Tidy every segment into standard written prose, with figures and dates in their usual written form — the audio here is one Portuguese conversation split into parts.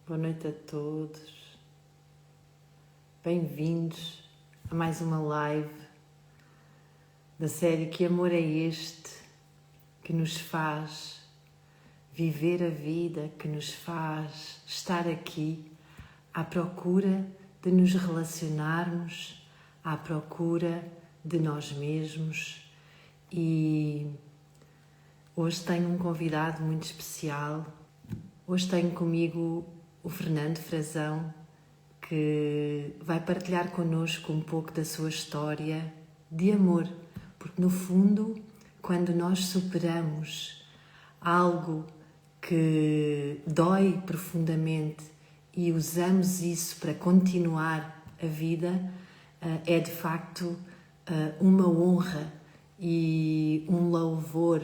Boa noite a todos. Bem-vindos a mais uma live da série Que Amor é Este? Que nos faz viver a vida, que nos faz estar aqui à procura de nos relacionarmos, à procura de nós mesmos. E hoje tenho um convidado muito especial. Hoje tenho comigo o Fernando Frazão, que vai partilhar connosco um pouco da sua história de amor, porque no fundo, quando nós superamos algo que dói profundamente e usamos isso para continuar a vida, é de facto uma honra e um louvor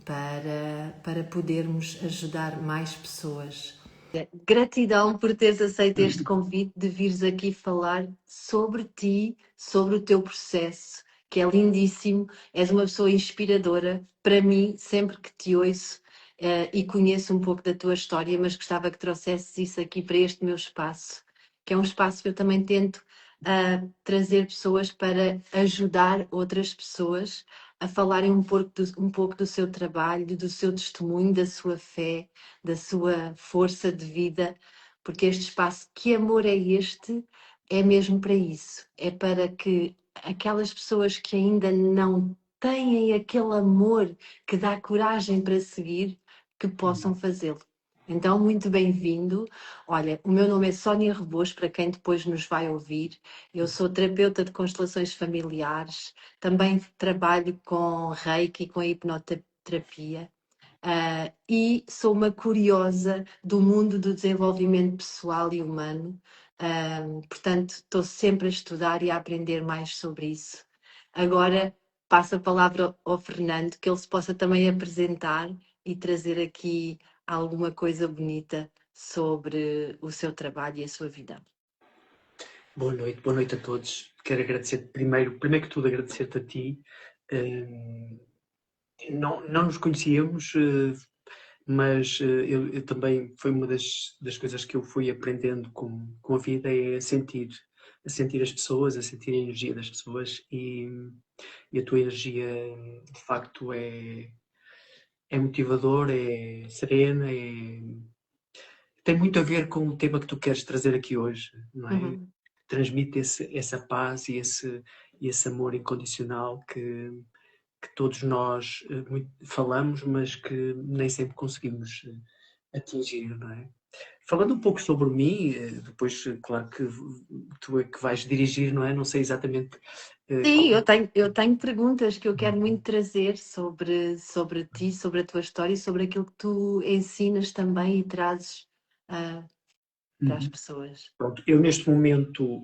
para podermos ajudar mais pessoas. Gratidão por teres aceito este convite de vires aqui falar sobre ti, sobre o teu processo, que é lindíssimo. És uma pessoa inspiradora para mim, sempre que te ouço e conheço um pouco da tua história, mas gostava que trouxesses isso aqui para este meu espaço, que é um espaço que eu também tento trazer pessoas para ajudar outras pessoas a falarem um pouco do seu trabalho, do seu testemunho, da sua fé, da sua força de vida, porque este espaço, que amor é este? É mesmo para isso, é para que aquelas pessoas que ainda não têm aquele amor que dá coragem para seguir, que possam fazê-lo. Então, muito bem-vindo. Olha, o meu nome é Sónia Rebouças, para quem depois nos vai ouvir. Eu sou terapeuta de constelações familiares, também trabalho com Reiki e com a hipnoterapia. E sou uma curiosa do mundo do desenvolvimento pessoal e humano. Portanto, estou sempre a estudar e a aprender mais sobre isso. Agora passo a palavra ao Fernando, que ele se possa também apresentar e trazer aqui alguma coisa bonita sobre o seu trabalho e a sua vida. Boa noite a todos. Quero agradecer primeiro que tudo agradecer-te a ti. Não nos conhecíamos, mas eu também foi uma das coisas que eu fui aprendendo com a vida é a sentir as pessoas, a sentir a energia das pessoas e a tua energia de facto é motivadora, é serena, tem muito a ver com o tema que tu queres trazer aqui hoje, não é? Uhum. Transmite essa paz e esse amor incondicional que todos nós falamos, mas que nem sempre conseguimos atingir, não é? Falando um pouco sobre mim, depois, claro que tu é que vais dirigir, não é? Não sei exatamente. Sim, eu tenho perguntas que eu quero muito trazer sobre ti, sobre a tua história e sobre aquilo que tu ensinas também e trazes para as pessoas. Pronto, eu neste momento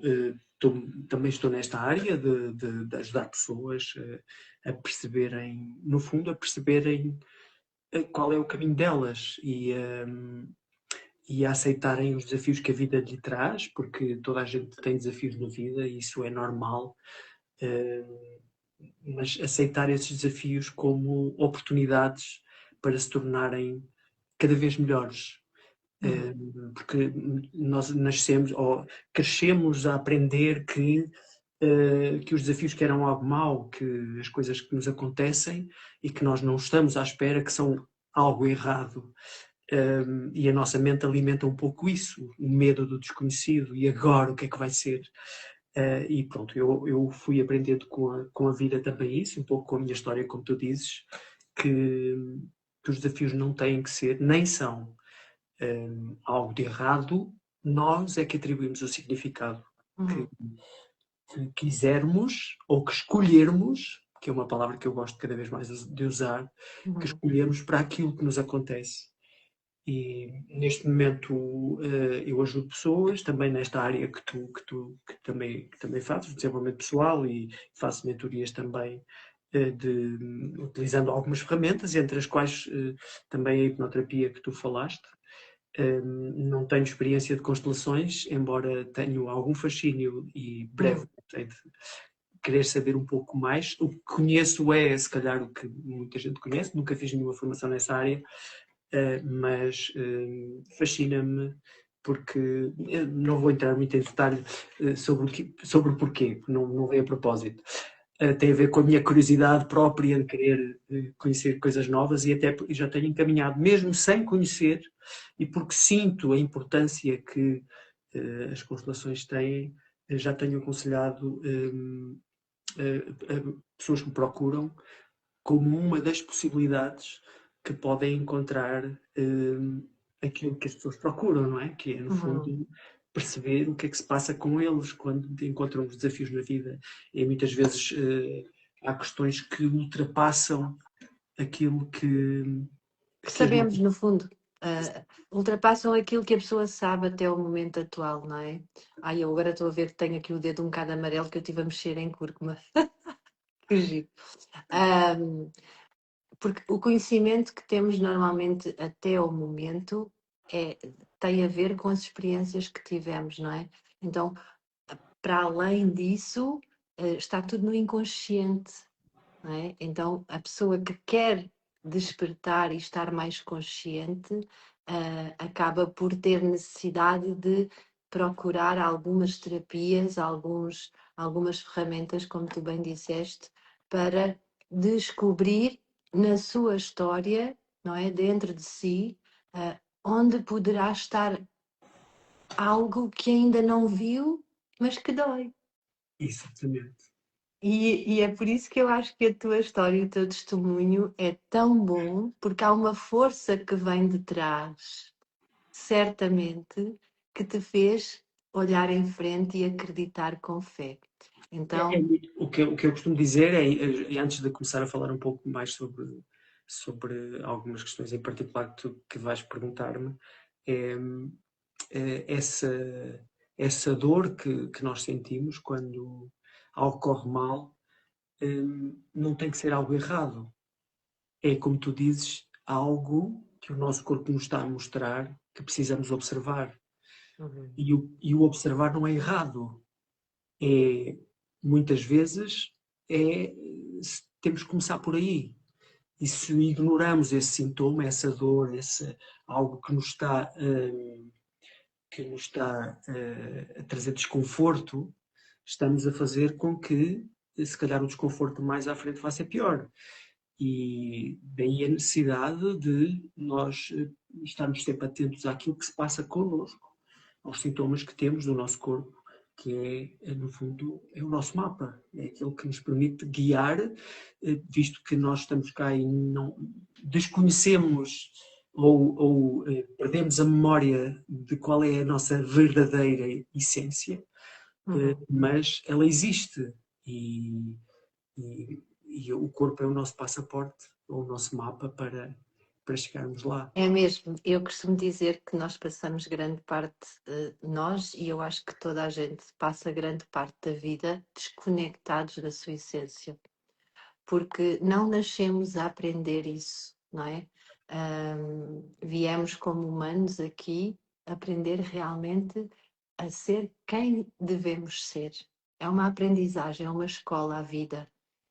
também estou nesta área de ajudar pessoas a perceberem, no fundo, a perceberem qual é o caminho delas e a aceitarem os desafios que a vida lhe traz, porque toda a gente tem desafios na vida e isso é normal, mas aceitar esses desafios como oportunidades para se tornarem cada vez melhores. Porque nós nascemos ou crescemos a aprender que os desafios que eram algo mau, que as coisas que nos acontecem e que nós não estamos à espera que são algo errado. E a nossa mente alimenta um pouco isso, o medo do desconhecido e agora o que é que vai ser. E pronto, eu fui aprendendo com a vida também isso, um pouco com a minha história, como tu dizes, que os desafios não têm que ser, nem são algo de errado, nós é que atribuímos o significado que quisermos ou que escolhermos, que é uma palavra que eu gosto cada vez mais de usar, que escolhermos para aquilo que nos acontece. E neste momento eu ajudo pessoas também nesta área que também fazes, desenvolvimento pessoal, e faço mentorias também utilizando algumas ferramentas, entre as quais também a hipnoterapia que tu falaste. Não tenho experiência de constelações, embora tenha algum fascínio e breve de querer saber um pouco mais. O que conheço é, se calhar, o que muita gente conhece, nunca fiz nenhuma formação nessa área, mas fascina-me porque eu não vou entrar muito em detalhe sobre o porquê, não vem a propósito. Tem a ver com a minha curiosidade própria de querer conhecer coisas novas e até já tenho encaminhado, mesmo sem conhecer, e porque sinto a importância que as constelações têm, já tenho aconselhado pessoas que me procuram como uma das possibilidades que podem encontrar aquilo que as pessoas procuram, não é? Que é, no fundo, perceber o que é que se passa com eles quando encontram os desafios na vida. E muitas vezes há questões que ultrapassam aquilo Que que as sabemos, nossas... no fundo. Ultrapassam aquilo que a pessoa sabe até o momento atual, não é? Ai, eu agora estou a ver que tenho aqui o dedo um bocado amarelo que eu estive a mexer em cúrcuma. Que giro. Porque o conhecimento que temos normalmente até o momento tem a ver com as experiências que tivemos, não é? Então, para além disso, está tudo no inconsciente, não é? Então, a pessoa que quer despertar e estar mais consciente acaba por ter necessidade de procurar algumas terapias, algumas ferramentas, como tu bem disseste, para descobrir na sua história, não é, dentro de si, onde poderá estar algo que ainda não viu, mas que dói. Exatamente. E é por isso que eu acho que a tua história, o teu testemunho é tão bom, porque há uma força que vem de trás, certamente, que te fez olhar em frente e acreditar com fé. Então, O que eu costumo dizer antes de começar a falar um pouco mais sobre algumas questões em particular que vais perguntar-me, é, essa dor que nós sentimos quando algo corre mal, não tem que ser algo errado. É, como tu dizes, algo que o nosso corpo nos está a mostrar que precisamos observar. E o observar não é errado. Muitas vezes, temos que começar por aí. E se ignoramos esse sintoma, essa dor, algo que nos está a trazer desconforto, estamos a fazer com que, se calhar, o desconforto mais à frente vá ser pior. E daí a necessidade de nós estarmos sempre atentos àquilo que se passa connosco, aos sintomas que temos do nosso corpo, que no fundo, é o nosso mapa, é aquilo que nos permite guiar, visto que nós estamos cá e não desconhecemos ou perdemos a memória de qual é a nossa verdadeira essência, mas ela existe e o corpo é o nosso passaporte, ou o nosso mapa para chegarmos lá. é mesmo, eu costumo dizer que nós passamos grande parte, nós, e eu acho que toda a gente passa grande parte da vida desconectados da sua essência, porque não nascemos a aprender isso, não é? Viemos como humanos aqui aprender realmente a ser quem devemos ser. É uma aprendizagem, é uma escola a vida.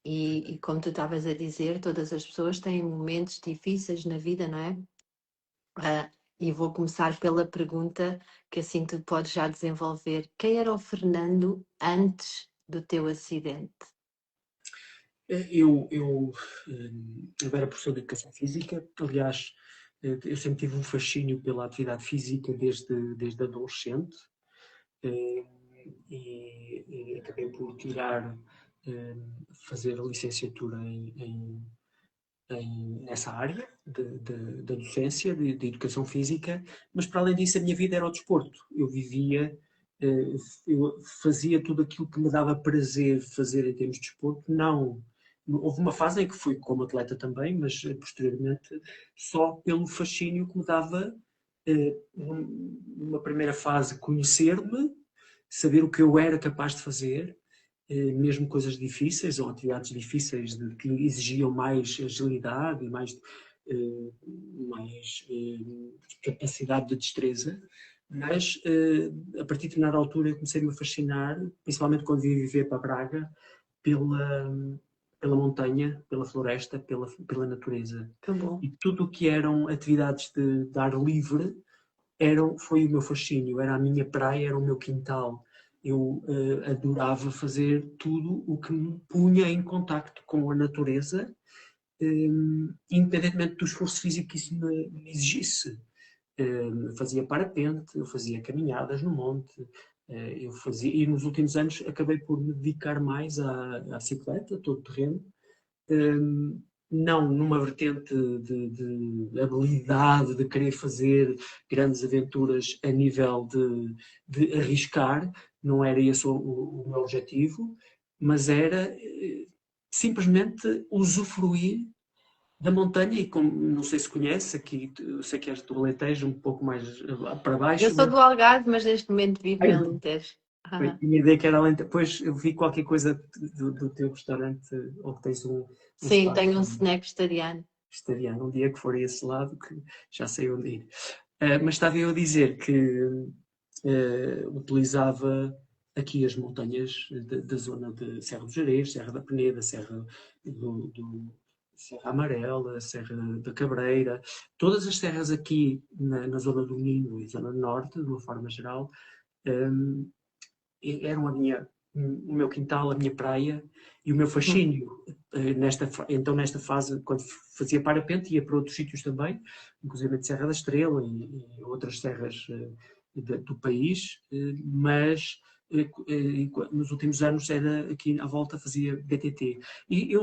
E como tu estavas a dizer, todas as pessoas têm momentos difíceis na vida, não é? E vou começar pela pergunta que assim tu podes já desenvolver. Quem era o Fernando antes do teu acidente? Eu era professor de Educação Física, aliás, eu sempre tive um fascínio pela atividade física desde adolescente e acabei por fazer a licenciatura nessa área da docência, de educação física, mas para além disso a minha vida era o desporto. Eu fazia tudo aquilo que me dava prazer fazer em termos de desporto. Não, houve uma fase em que fui como atleta também, mas posteriormente só pelo fascínio que me dava, numa primeira fase, conhecer-me, saber o que eu era capaz de fazer, mesmo coisas difíceis ou atividades difíceis que exigiam mais agilidade e mais capacidade de destreza, mas a partir de determinada altura eu comecei-me a fascinar, principalmente quando vim viver para Braga, pela montanha, pela floresta, pela natureza. Que bom. E tudo o que eram atividades de ar livre foi o meu fascínio, era a minha praia, era o meu quintal. Eu adorava fazer tudo o que me punha em contacto com a natureza, independentemente do esforço físico que isso me exigisse. Fazia parapente, eu fazia caminhadas no monte, eu fazia, e nos últimos anos acabei por me dedicar mais à bicicleta, todo terreno, não numa vertente de habilidade, de querer fazer grandes aventuras a nível de arriscar, não era esse o meu objetivo, mas era simplesmente usufruir da montanha e como não sei se conhece, aqui eu sei que és do Alentejo, um pouco mais para Eu baixo, sou mas do Algarve, mas neste momento vivo ai, em Alentejo. eu Aham. tinha ideia que era Alentejo. Depois eu vi qualquer coisa do teu restaurante, ou que tens um Sim, espaço tenho um snack vegetariano. vegetariano. Um dia que for a esse lado, que já sei onde ir. Mas estava eu a dizer que utilizava aqui as montanhas da zona de Serra dos Gerês, Serra da Peneda, Serra Amarela, Serra da Cabreira, todas as serras aqui na zona do Minho e zona norte, de uma forma geral, um, eram o meu quintal, a minha praia e o meu Uhum. fascínio. Então, nesta fase, quando fazia parapente, ia para outros sítios também, inclusive de Serra da Estrela e outras serras do país, mas nos últimos anos era aqui à volta, fazia BTT. E eu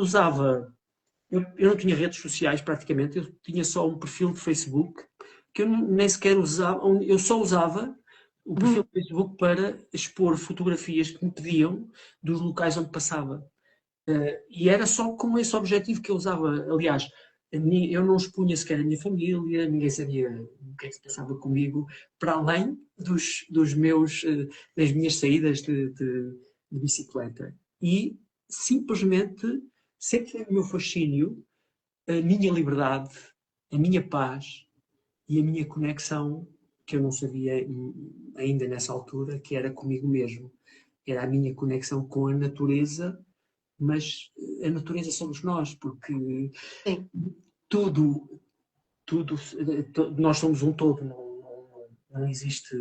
não tinha redes sociais praticamente, eu tinha só um perfil de Facebook que eu nem sequer usava, eu só usava o perfil Uhum. de Facebook para expor fotografias que me pediam dos locais onde passava. E era só com esse objetivo que eu usava. Aliás, eu não expunha sequer a minha família, ninguém sabia o que é que se passava comigo, para além das minhas saídas de bicicleta. E simplesmente, sempre foi o meu fascínio, a minha liberdade, a minha paz e a minha conexão, que eu não sabia ainda nessa altura, que era comigo mesmo. Era a minha conexão com a natureza, mas a natureza somos nós, porque Sim, tudo, tudo, nós somos um todo, não existe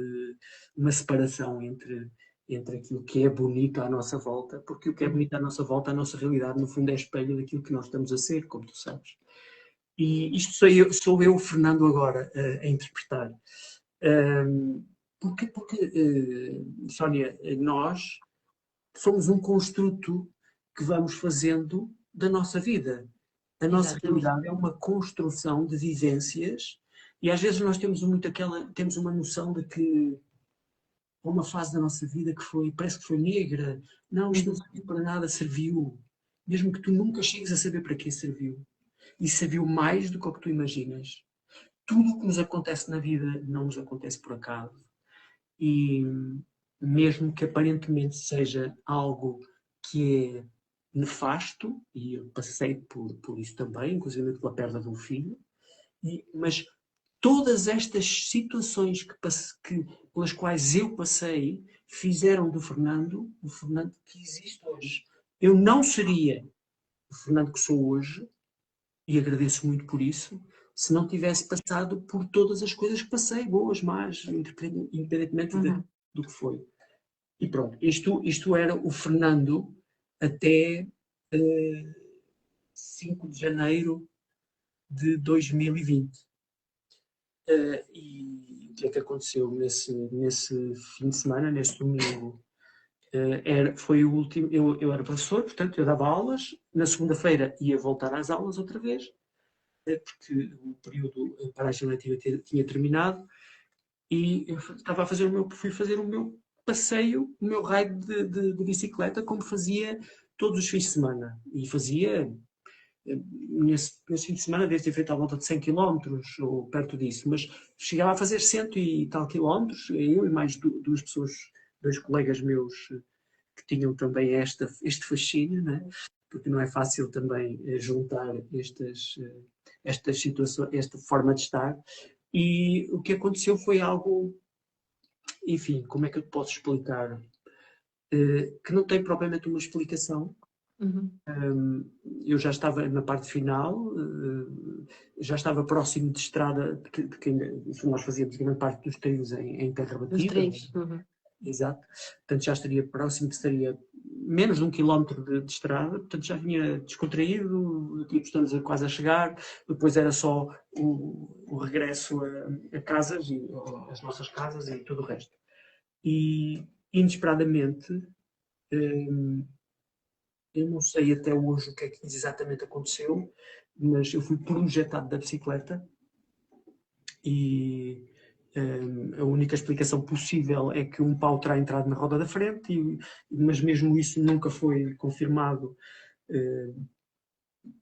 uma separação entre aquilo que é bonito à nossa volta, porque o que é bonito à nossa volta, a nossa realidade, no fundo, é espelho daquilo que nós estamos a ser, como tu sabes. E isto sou eu, Fernando, agora a interpretar. Porque, Sónia, nós somos um construto que vamos fazendo da nossa vida. A nossa exatamente. realidade é uma construção de vivências e às vezes nós temos uma noção de que há uma fase da nossa vida que parece que foi negra. Não, isto não Uhum. serviu para nada, serviu. Mesmo que tu nunca chegues a saber para que serviu. E serviu mais do que o que tu imaginas. Tudo o que nos acontece na vida não nos acontece por acaso. E mesmo que aparentemente seja algo que é nefasto, e eu passei por isso também, inclusive pela perda de um filho, mas todas estas situações pelas quais eu passei fizeram do Fernando o Fernando que existe hoje. Eu não seria o Fernando que sou hoje, e agradeço muito por isso, se não tivesse passado por todas as coisas que passei, boas, más, independentemente Uhum. do que foi. E pronto, isto era o Fernando até 5 de janeiro de 2020. E o que é que aconteceu nesse fim de semana, nesse domingo? Foi o último. Eu era professor, portanto, eu dava aulas. Na segunda-feira ia voltar às aulas outra vez, porque o período para a letiva tinha terminado. E eu estava a fazer fui fazer o meu passeio, o meu raio de bicicleta, como fazia todos os fins de semana. E fazia, nesse fim de semana, desde ter feito à volta de 100 quilómetros ou perto disso, mas chegava a fazer 100 e tal quilómetros, eu e mais duas pessoas, dois colegas meus que tinham também este fascínio, né? Porque não é fácil também juntar estas situações, esta forma de estar. E o que aconteceu foi algo, enfim, como é que eu te posso explicar? Que não tem propriamente uma explicação, Uhum. Eu já estava na parte final, já estava próximo de estrada, nós fazíamos grande parte dos trilhos em terra Os batida, três. Uhum. exato, portanto já estaria próximo, que estaria menos de 1 quilómetro de estrada, portanto já vinha descontraído, tipo, estamos quase a chegar, depois era só o regresso a casas, as nossas casas e tudo o resto. E inesperadamente, hum, eu não sei até hoje o que é que exatamente aconteceu, mas eu fui projetado da bicicleta e a única explicação possível é que um pau terá entrado na roda da frente, mas mesmo isso nunca foi confirmado,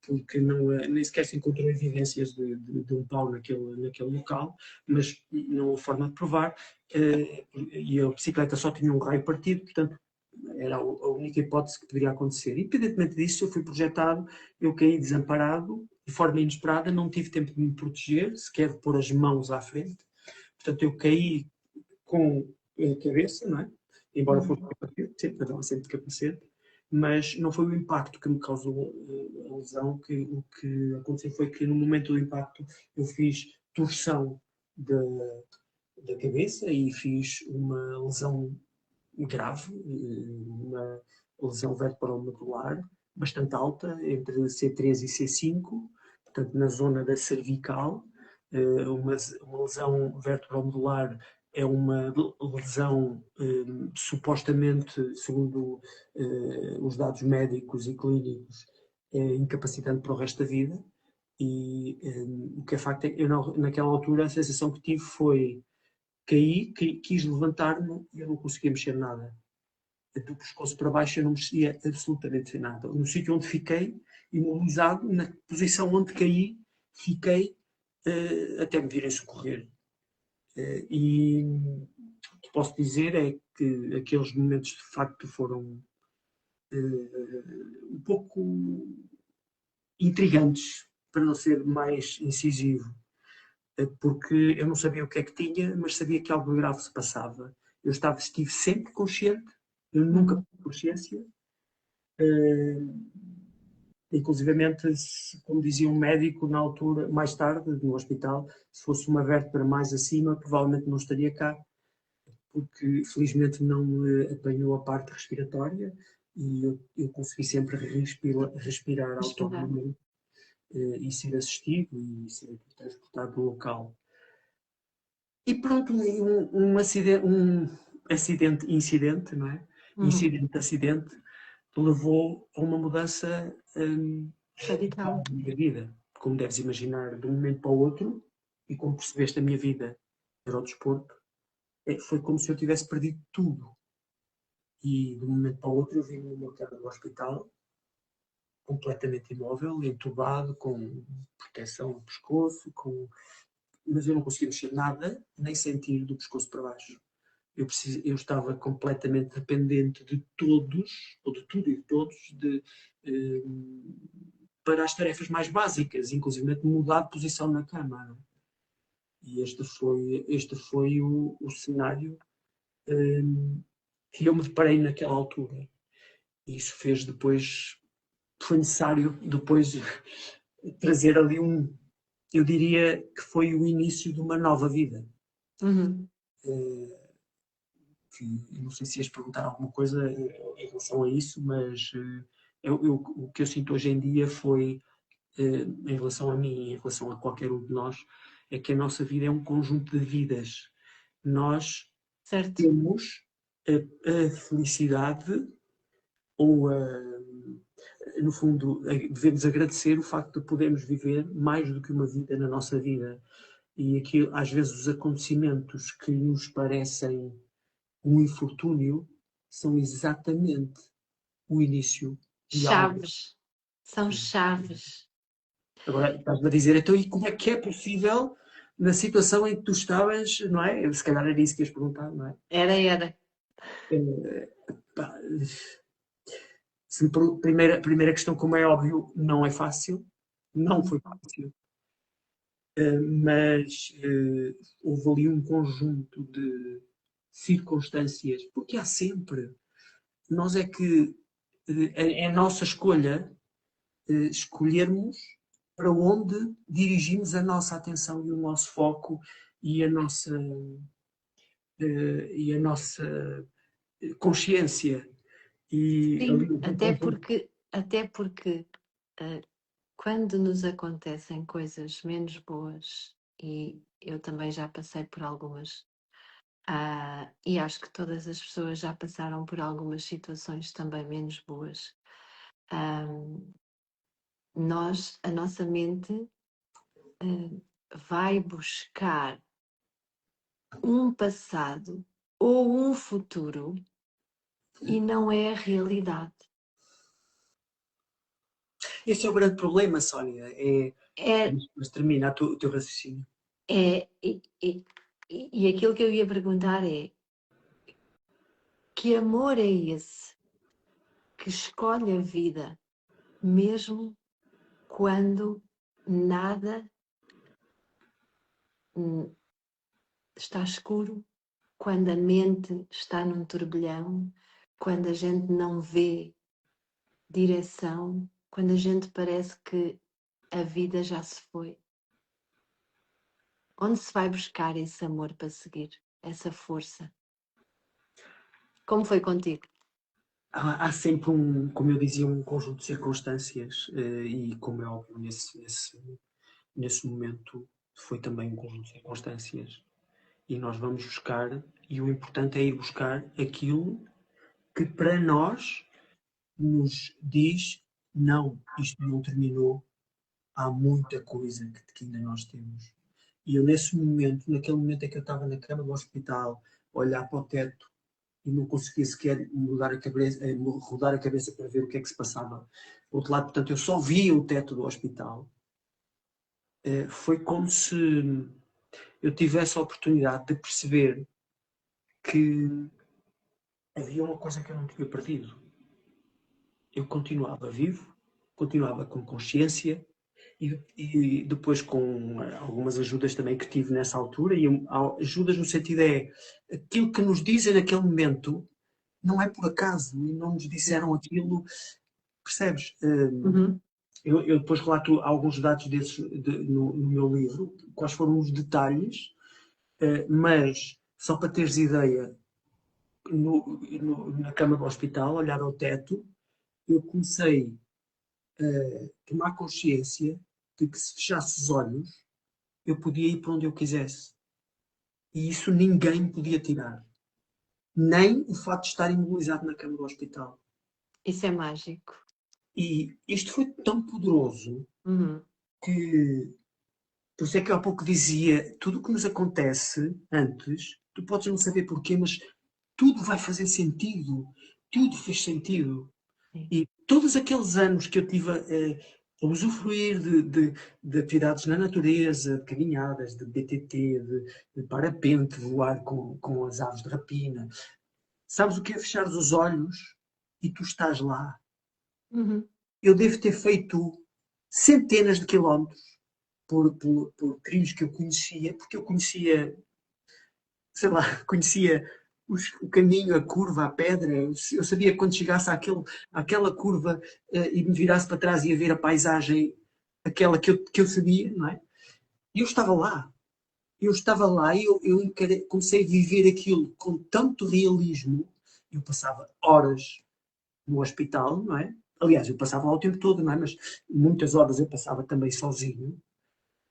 porque não, nem sequer se encontrou evidências de um pau naquele local, mas não houve forma de provar, e a bicicleta só tinha um raio partido, portanto era a única hipótese que poderia acontecer. Independentemente disso, eu fui projetado, eu caí desamparado, de forma inesperada, não tive tempo de me proteger, sequer de pôr as mãos à frente. Portanto, eu caí com a cabeça, não é? Embora fosse de capacete, sempre, andava sempre de capacete, mas não foi o impacto que me causou a lesão. O que aconteceu foi que no momento do impacto eu fiz torção da cabeça e fiz uma lesão grave, uma lesão vertebromedular bastante alta, entre C3 e C5, portanto na zona da cervical. Uma lesão vertebromedular é uma lesão supostamente, segundo os dados médicos e clínicos, incapacitante para o resto da vida. E o que é facto é que eu, naquela altura, a sensação que tive foi caí, quis levantar-me e eu não conseguia mexer nada. Do pescoço para baixo eu não mexia absolutamente sem nada. No sítio onde fiquei, imobilizado, na posição onde caí, fiquei até me virem socorrer. E o que posso dizer é que aqueles momentos de facto foram um pouco intrigantes, para não ser mais incisivo, porque eu não sabia o que é que tinha, mas sabia que algo grave se passava. Estive sempre consciente, eu nunca Uhum. tive consciência, inclusivamente, como dizia um médico na altura, mais tarde, no hospital, se fosse uma vértebra mais acima, provavelmente não estaria cá, porque felizmente não me apanhou a parte respiratória e eu consegui sempre respirar Respirar. autonomamente e ser assistido e ser transportado do local. E pronto, incidente, não é? Uhum. Acidente, levou a uma mudança Radical. da minha vida. Como deves imaginar, de um momento para o outro, e como percebeste, a minha vida era o desporto, foi como se eu tivesse perdido tudo. E de um momento para o outro eu vim numa cama do hospital, completamente imóvel, entubado, com proteção no pescoço, mas eu não conseguia mexer nada, nem sentir do pescoço para baixo. Eu estava completamente dependente de todos, ou de tudo e de todos, eh, para as tarefas mais básicas, inclusive mudar de posição na cama. E este foi o cenário que eu me deparei naquela altura. E isso foi necessário depois trazer ali eu diria que foi o início de uma nova vida. Uhum. Não sei se ias perguntar alguma coisa em relação a isso, mas o que eu sinto hoje em dia foi, em relação a mim, em relação a qualquer um de nós, é que a nossa vida é um conjunto de vidas. Nós Certo. temos a felicidade ou no fundo, devemos agradecer o facto de podermos viver mais do que uma vida na nossa vida. E aqui, às vezes, os acontecimentos que nos parecem um infortúnio são exatamente o início de algo. Chaves. São chaves. Agora, estás-me a dizer, então, e como é que é possível, na situação em que tu estavas, não é? Se calhar era isso que ias perguntar, não é? Era, era. Pá, primeira questão, como é óbvio, não é fácil. Não foi fácil. Mas houve ali um conjunto de circunstâncias, porque há sempre. Nós é que é a nossa escolha escolhermos para onde dirigimos a nossa atenção e o nosso foco e a nossa consciência. E Sim, ali até porque quando nos acontecem coisas menos boas, e eu também já passei por algumas, e acho que todas as pessoas já passaram por algumas situações também menos boas, a nossa mente vai buscar um passado ou um futuro e não é a realidade. esse é o grande problema, Sónia. É, Mas termina o teu raciocínio. e aquilo que eu ia perguntar é: que amor é esse que escolhe a vida, mesmo quando nada está escuro, quando a mente está num turbilhão, quando a gente não vê direção, quando a gente parece que a vida já se foi? Onde se vai buscar esse amor para seguir, essa força? Como foi contigo? Há sempre como eu dizia, um conjunto de circunstâncias, e como é óbvio, nesse momento foi também um conjunto de circunstâncias. E nós vamos buscar, e o importante é ir buscar aquilo que para nós nos diz: não, isto não terminou, há muita coisa que ainda nós temos. E eu naquele momento em que eu estava na cama do hospital, a olhar para o teto e não conseguia sequer rodar a cabeça para ver o que é que se passava do outro lado, portanto eu só via o teto do hospital. Foi como se eu tivesse a oportunidade de perceber que havia uma coisa que eu não tinha perdido. Eu continuava vivo, continuava com consciência e depois com algumas ajudas também que tive nessa altura, e ajudas no sentido aquilo que nos dizem naquele momento não é por acaso, e não nos disseram aquilo, percebes? Uhum. Eu depois relato alguns dados desses no meu livro, quais foram os detalhes, mas só para teres ideia, na cama do hospital, olhar ao teto, eu comecei a tomar consciência de que se fechasse os olhos, eu podia ir para onde eu quisesse. E isso ninguém me podia tirar. Nem o fato de estar imobilizado na cama do hospital. Isso é mágico. E isto foi tão poderoso Uhum. que, por isso é que eu há pouco dizia, tudo o que nos acontece antes, tu podes não saber porquê, mas tudo vai fazer sentido. Tudo fez sentido. Sim. E todos aqueles anos que eu tive a usufruir de atividades na natureza, de caminhadas, de BTT, de parapente, voar com as aves de rapina. Sabes o que é fechar os olhos e tu estás lá? Uhum. Eu devo ter feito centenas de quilómetros por trilhos que eu conhecia, porque eu conhecia, sei lá, conhecia o caminho, a curva, a pedra. Eu sabia que quando chegasse àquela curva e me virasse para trás ia ver a paisagem, aquela que eu sabia, não é? E eu estava lá. Eu estava lá e comecei a viver aquilo com tanto realismo. Eu passava horas no hospital, não é? Aliás, eu passava lá o tempo todo, não é? Mas muitas horas eu passava também sozinho.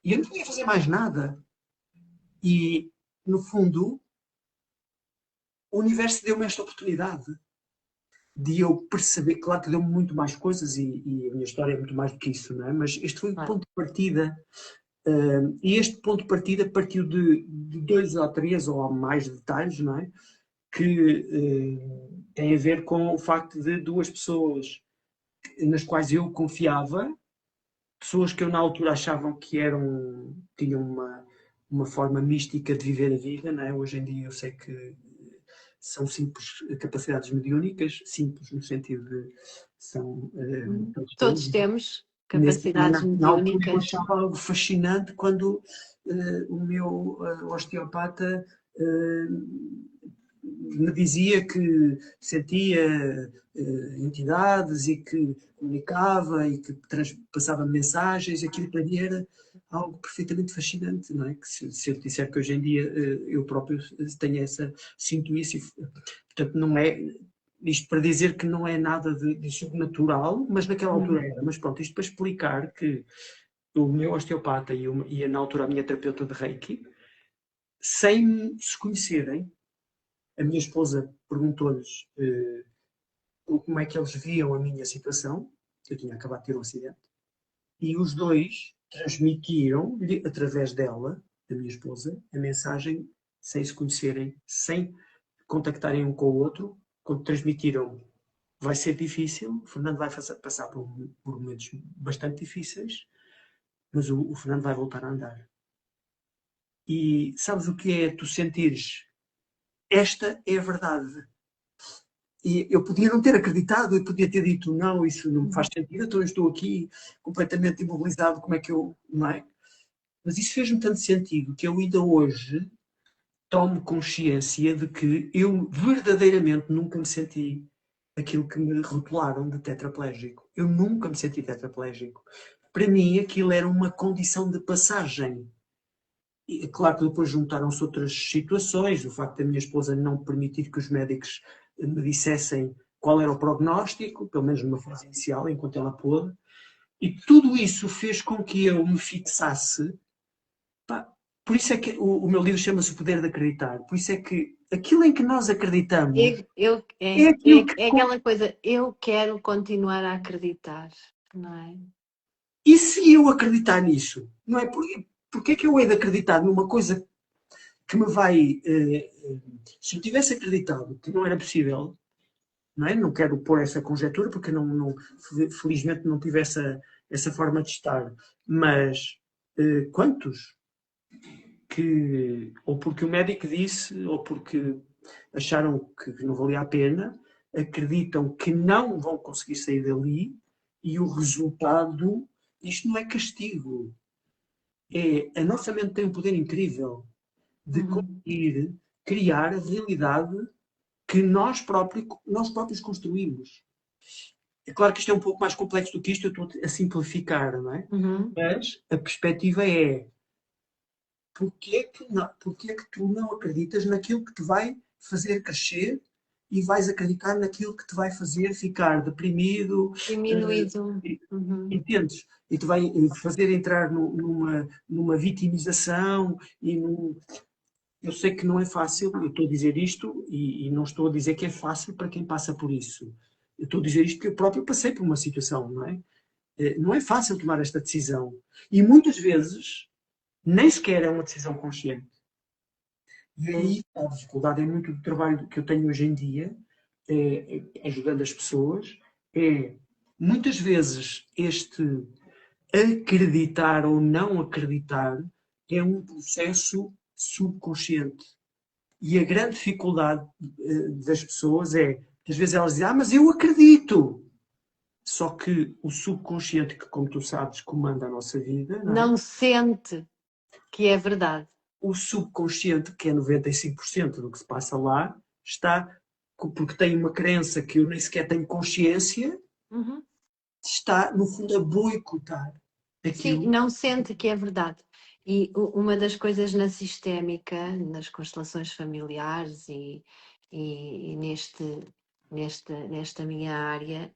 E eu não podia fazer mais nada. E, no fundo, o universo deu-me esta oportunidade de eu perceber, claro que deu-me muito mais coisas e a minha história é muito mais do que isso, não é? Mas este foi o Claro. ponto de partida. E este ponto de partida partiu de dois ou três ou mais detalhes, não é? Que tem a ver com o facto de duas pessoas nas quais eu confiava, pessoas que eu na altura achavam que tinham uma forma mística de viver a vida, não é? Hoje em dia eu sei que são simples capacidades mediúnicas, simples no sentido de são todos Todos temos. temos Mas capacidades na altura eu mediúnicas. achava algo fascinante quando o meu osteopata me dizia que sentia entidades e que comunicava e que passava mensagens, aquilo para mim era algo perfeitamente fascinante, não é? Que se eu disser que hoje em dia eu próprio tenho sinto isso, portanto não é isto para dizer que não é nada de sobrenatural, mas naquela altura era. Mas pronto, isto para explicar que o meu osteopata e na altura a minha terapeuta de Reiki, sem se conhecerem, a minha esposa perguntou-lhes como é que eles viam a minha situação, eu tinha acabado de ter um acidente, e os dois transmitiram, através dela, da minha esposa, a mensagem sem se conhecerem, sem contactarem um com o outro, quando transmitiram vai ser difícil, o Fernando vai passar por momentos bastante difíceis, mas o Fernando vai voltar a andar. E sabes o que é tu sentires? Esta é a verdade. E eu podia não ter acreditado, eu podia ter dito não, isso não me faz sentido, então eu estou aqui completamente imobilizado, como é que eu... Não é? Mas isso fez-me tanto sentido que eu ainda hoje tomo consciência de que eu verdadeiramente nunca me senti aquilo que me rotularam de tetraplégico. Eu nunca me senti tetraplégico. Para mim aquilo era uma condição de passagem. E, claro que depois juntaram-se outras situações, o facto da minha esposa não permitir que os médicos me dissessem qual era o prognóstico, pelo menos numa fase inicial, enquanto ela pôde, e tudo isso fez com que eu me fixasse. Pá, por isso é que o meu livro chama-se O Poder de Acreditar. Por isso é que aquilo em que nós acreditamos é aquilo que... É aquela coisa, eu quero continuar a acreditar, não é? E se eu acreditar nisso? Não é? Porque é que eu hei de acreditar numa coisa que me vai... se eu tivesse acreditado que não era possível, não é? Não quero pôr essa conjectura, porque felizmente não tive essa forma de estar. Mas quantos que, ou porque o médico disse, ou porque acharam que não valia a pena, acreditam que não vão conseguir sair dali e o resultado, isto não é castigo. A nossa mente tem um poder incrível de conseguir criar a realidade que nós próprios construímos. É claro que isto é um pouco mais complexo do que isto, eu estou a simplificar, não é? Mas a perspectiva é porquê que tu não acreditas naquilo que te vai fazer crescer e vais acreditar naquilo que te vai fazer ficar deprimido, Diminuído. entendes? E te vai fazer entrar numa vitimização e Eu sei que não é fácil, eu estou a dizer isto e não estou a dizer que é fácil para quem passa por isso. Eu estou a dizer isto porque eu próprio passei por uma situação, não é? Não é fácil tomar esta decisão. E muitas vezes nem sequer é uma decisão consciente. E aí a dificuldade é muito do trabalho que eu tenho hoje em dia, ajudando as pessoas, muitas vezes este acreditar ou não acreditar é um processo subconsciente. E a grande dificuldade das pessoas às vezes elas dizem, mas eu acredito. Só que o subconsciente, que como tu sabes, comanda a nossa vida, Não sente que é verdade. O subconsciente, que é 95% do que se passa lá, está, porque tem uma crença que eu nem sequer tenho consciência, está, no fundo, a boicotar aquilo. Sim, não sente que é verdade. E uma das coisas na sistémica, nas constelações familiares e nesta minha área,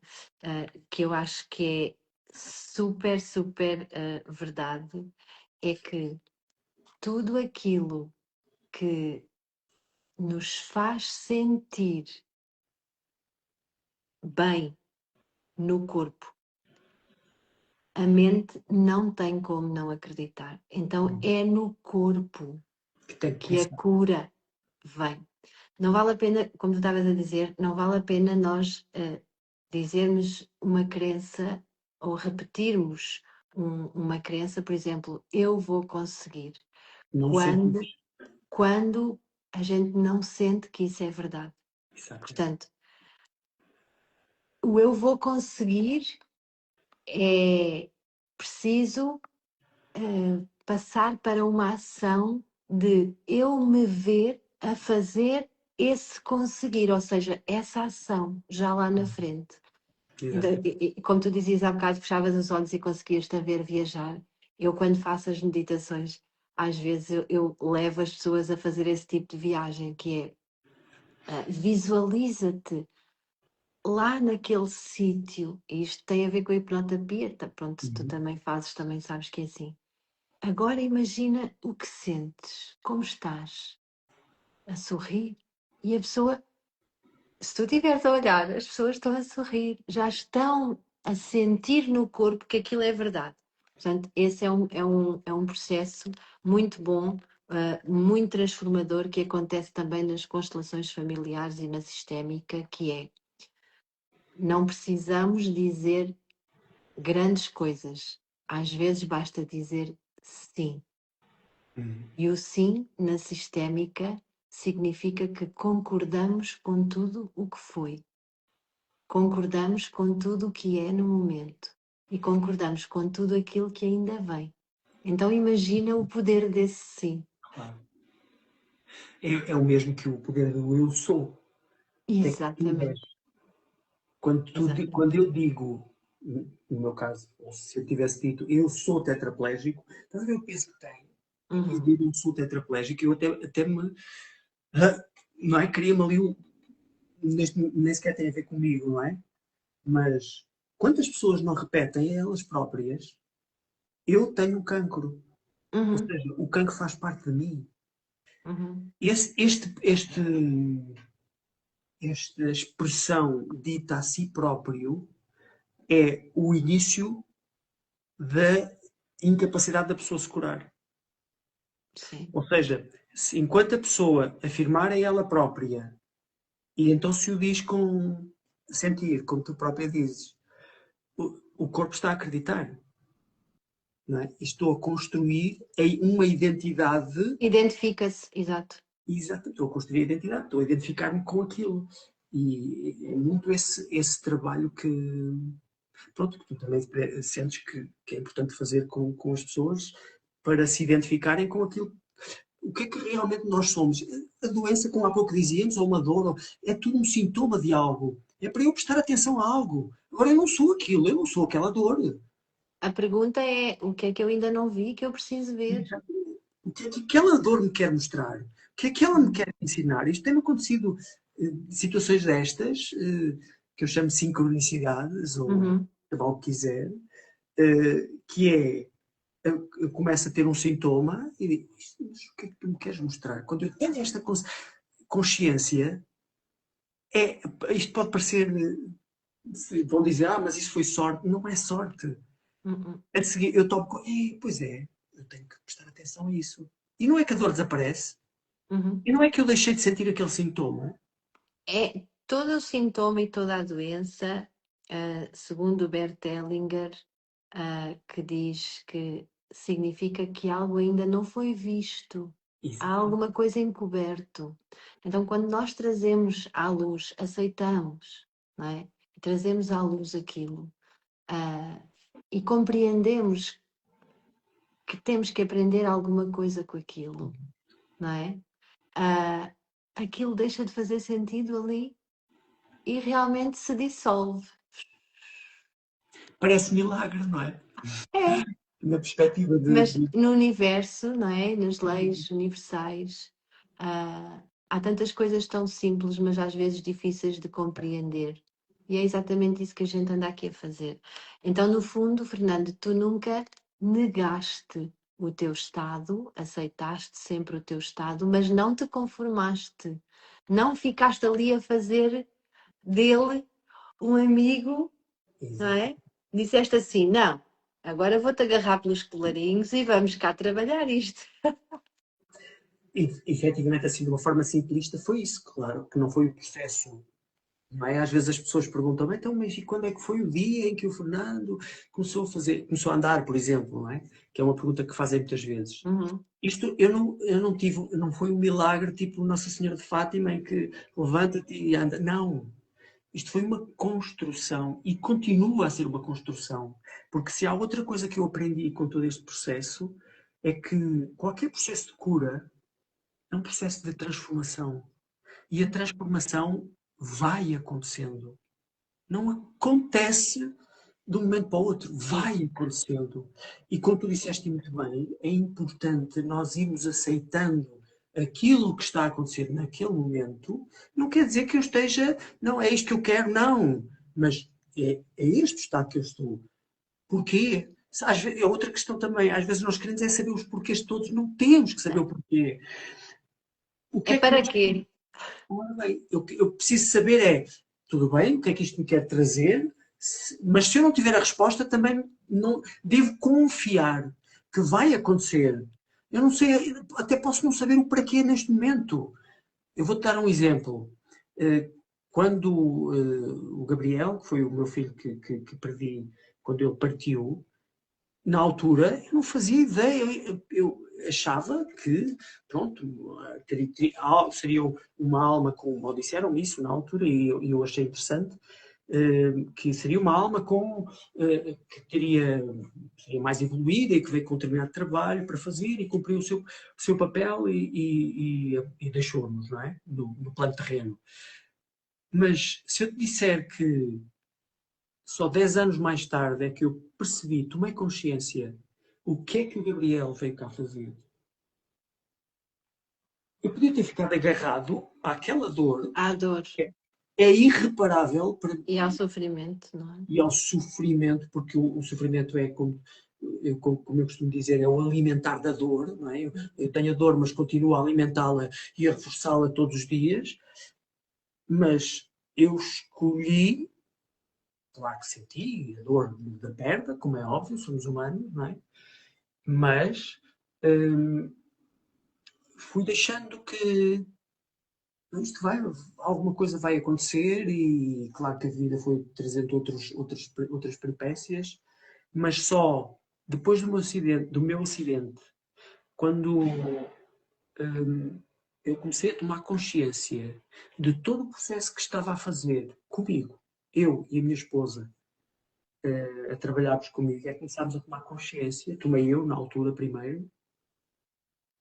que eu acho que é super, super verdade, é que tudo aquilo que nos faz sentir bem no corpo, a mente não tem como não acreditar. Então é no corpo que a cura vem. Não vale a pena, como tu estavas a dizer, não vale a pena nós dizermos uma crença ou repetirmos uma crença, por exemplo, eu vou conseguir, quando a gente não sente que isso é verdade. Exato. Portanto, o eu vou conseguir é preciso passar para uma ação de eu me ver a fazer esse conseguir, ou seja, essa ação já lá na frente. Como tu dizias há bocado, fechavas os olhos e conseguias-te a ver viajar. Eu, quando faço as meditações, às vezes eu levo as pessoas a fazer esse tipo de viagem, que é visualiza-te lá naquele sítio. Isto tem a ver com a hipnoterapia, pronto, tu também fazes, também sabes que é assim. Agora imagina o que sentes, como estás, a sorrir, e a pessoa, se tu estiveres a olhar, as pessoas estão a sorrir, já estão a sentir no corpo que aquilo é verdade. Portanto, esse é um processo muito bom, muito transformador, que acontece também nas constelações familiares e na sistémica, que é, não precisamos dizer grandes coisas, às vezes basta dizer sim. E o sim, na sistémica, significa que concordamos com tudo o que foi. Concordamos com tudo o que é no momento. E concordamos com tudo aquilo que ainda vem. Então imagina o poder desse sim. Claro. É o mesmo que o poder do eu sou. Exatamente. Quando eu digo, no meu caso, ou se eu tivesse dito eu sou tetraplégico, estás a ver o peso que tem? E dizer eu sou tetraplégico, eu até me. Não é? Cria-me ali um. Nem sequer tem a ver comigo, não é? Mas quantas pessoas não repetem a elas próprias eu tenho cancro? Ou seja, o cancro faz parte de mim. Esta expressão dita a si próprio é o início da incapacidade da pessoa se curar. Sim. Ou seja, enquanto a pessoa afirmar a ela própria, e então se o diz com sentir, como tu própria dizes, o corpo está a acreditar. Não é? Estou a construir uma identidade. Identifica-se, exato. Exato, estou a construir a identidade, estou a identificar-me com aquilo. E é muito esse trabalho que, pronto, que tu também sentes que é importante fazer com as pessoas para se identificarem com aquilo. O que é que realmente nós somos? A doença, como há pouco dizíamos, ou uma dor, é tudo um sintoma de algo. É para eu prestar atenção a algo. Agora, eu não sou aquilo, eu não sou aquela dor. A pergunta é, o que é que eu ainda não vi que eu preciso ver? O que é que aquela dor me quer mostrar? O que é que ela me quer ensinar? Isto tem-me acontecido situações destas, que eu chamo de sincronicidades, ou chamar o que quiser, que é, eu começo a ter um sintoma e digo, o que é que tu me queres mostrar? Quando eu tenho esta consciência, isto pode parecer, vão dizer, mas isso foi sorte. Não é sorte. A seguir, eu tomo, pois é, eu tenho que prestar atenção a isso. E não é que a dor desaparece, e não é que eu deixei de sentir aquele sintoma. É todo o sintoma e toda a doença, segundo Bert Hellinger, que diz que significa que algo ainda não foi visto, há alguma coisa encoberto. Então, quando nós trazemos à luz, aceitamos, não é? Trazemos à luz aquilo e compreendemos que temos que aprender alguma coisa com aquilo, não é? Aquilo deixa de fazer sentido ali e realmente se dissolve. Parece milagre, não é? É, Na perspectiva mas no universo, não é? Nas leis universais, há tantas coisas tão simples, mas às vezes difíceis de compreender. E é exatamente isso que a gente anda aqui a fazer. Então, no fundo, Fernando, tu nunca negaste o teu estado, aceitaste sempre o teu estado, mas não te conformaste. Não ficaste ali a fazer dele um amigo, não é? Disseste assim, não, agora vou-te agarrar pelos colarinhos e vamos cá trabalhar isto. Efetivamente, assim, de uma forma simplista, foi isso, claro, que não foi o processo. Não é? Às vezes as pessoas perguntam, então, mas e quando é que foi o dia em que o Fernando começou a andar, por exemplo, não é? Que é uma pergunta que fazem muitas vezes. Isto eu não tive, não foi um milagre tipo Nossa Senhora de Fátima em que levanta-te e anda. Não. Isto foi uma construção e continua a ser uma construção. Porque se há outra coisa que eu aprendi com todo este processo é que qualquer processo de cura é um processo de transformação. E a transformação vai acontecendo. Não acontece de um momento para o outro, vai acontecendo. E como tu disseste muito bem, é importante nós irmos aceitando aquilo que está a acontecer naquele momento. Não quer dizer que eu esteja, não é isto que eu quero, não. Mas é este estado que eu estou. Porquê? Às vezes, é outra questão também. Às vezes nós queremos é saber os porquês todos, não temos que saber o porquê. O que É é que para nós. quê? Ora bem, eu preciso saber tudo bem, o que é que isto me quer trazer, mas se eu não tiver a resposta, também não devo confiar que vai acontecer. Eu não sei, até posso não saber o para quê neste momento. Eu vou-te dar um exemplo. Eh, Quando o Gabriel, que foi o meu filho que perdi quando ele partiu, na altura eu não fazia ideia, eu achava que, pronto, seria uma alma com, ou disseram isso na altura e eu achei interessante, que seria uma alma que seria mais evoluída e que veio com um determinado trabalho para fazer e cumpriu o seu papel e deixou-nos, não é? No plano terreno. Mas se eu te disser que só 10 anos mais tarde é que eu percebi, tomei consciência o que é que o Gabriel veio cá fazer. Eu podia ter ficado agarrado àquela dor, À dor é irreparável e ao sofrimento, não é? e ao sofrimento, porque o sofrimento é como eu costumo dizer, é o alimentar da dor, não é? Eu tenho a dor, mas continuo a alimentá-la e a reforçá-la todos os dias, mas eu escolhi, claro que senti a dor da perda, como é óbvio, somos humanos, não é? Mas fui deixando que isto alguma coisa vai acontecer e claro que a vida foi trazendo outras peripécias, mas só depois do meu acidente, quando eu comecei a tomar consciência de todo o processo que estava a fazer comigo, eu e a minha esposa, a trabalharmos comigo, é que começámos a tomar consciência, tomei eu na altura primeiro,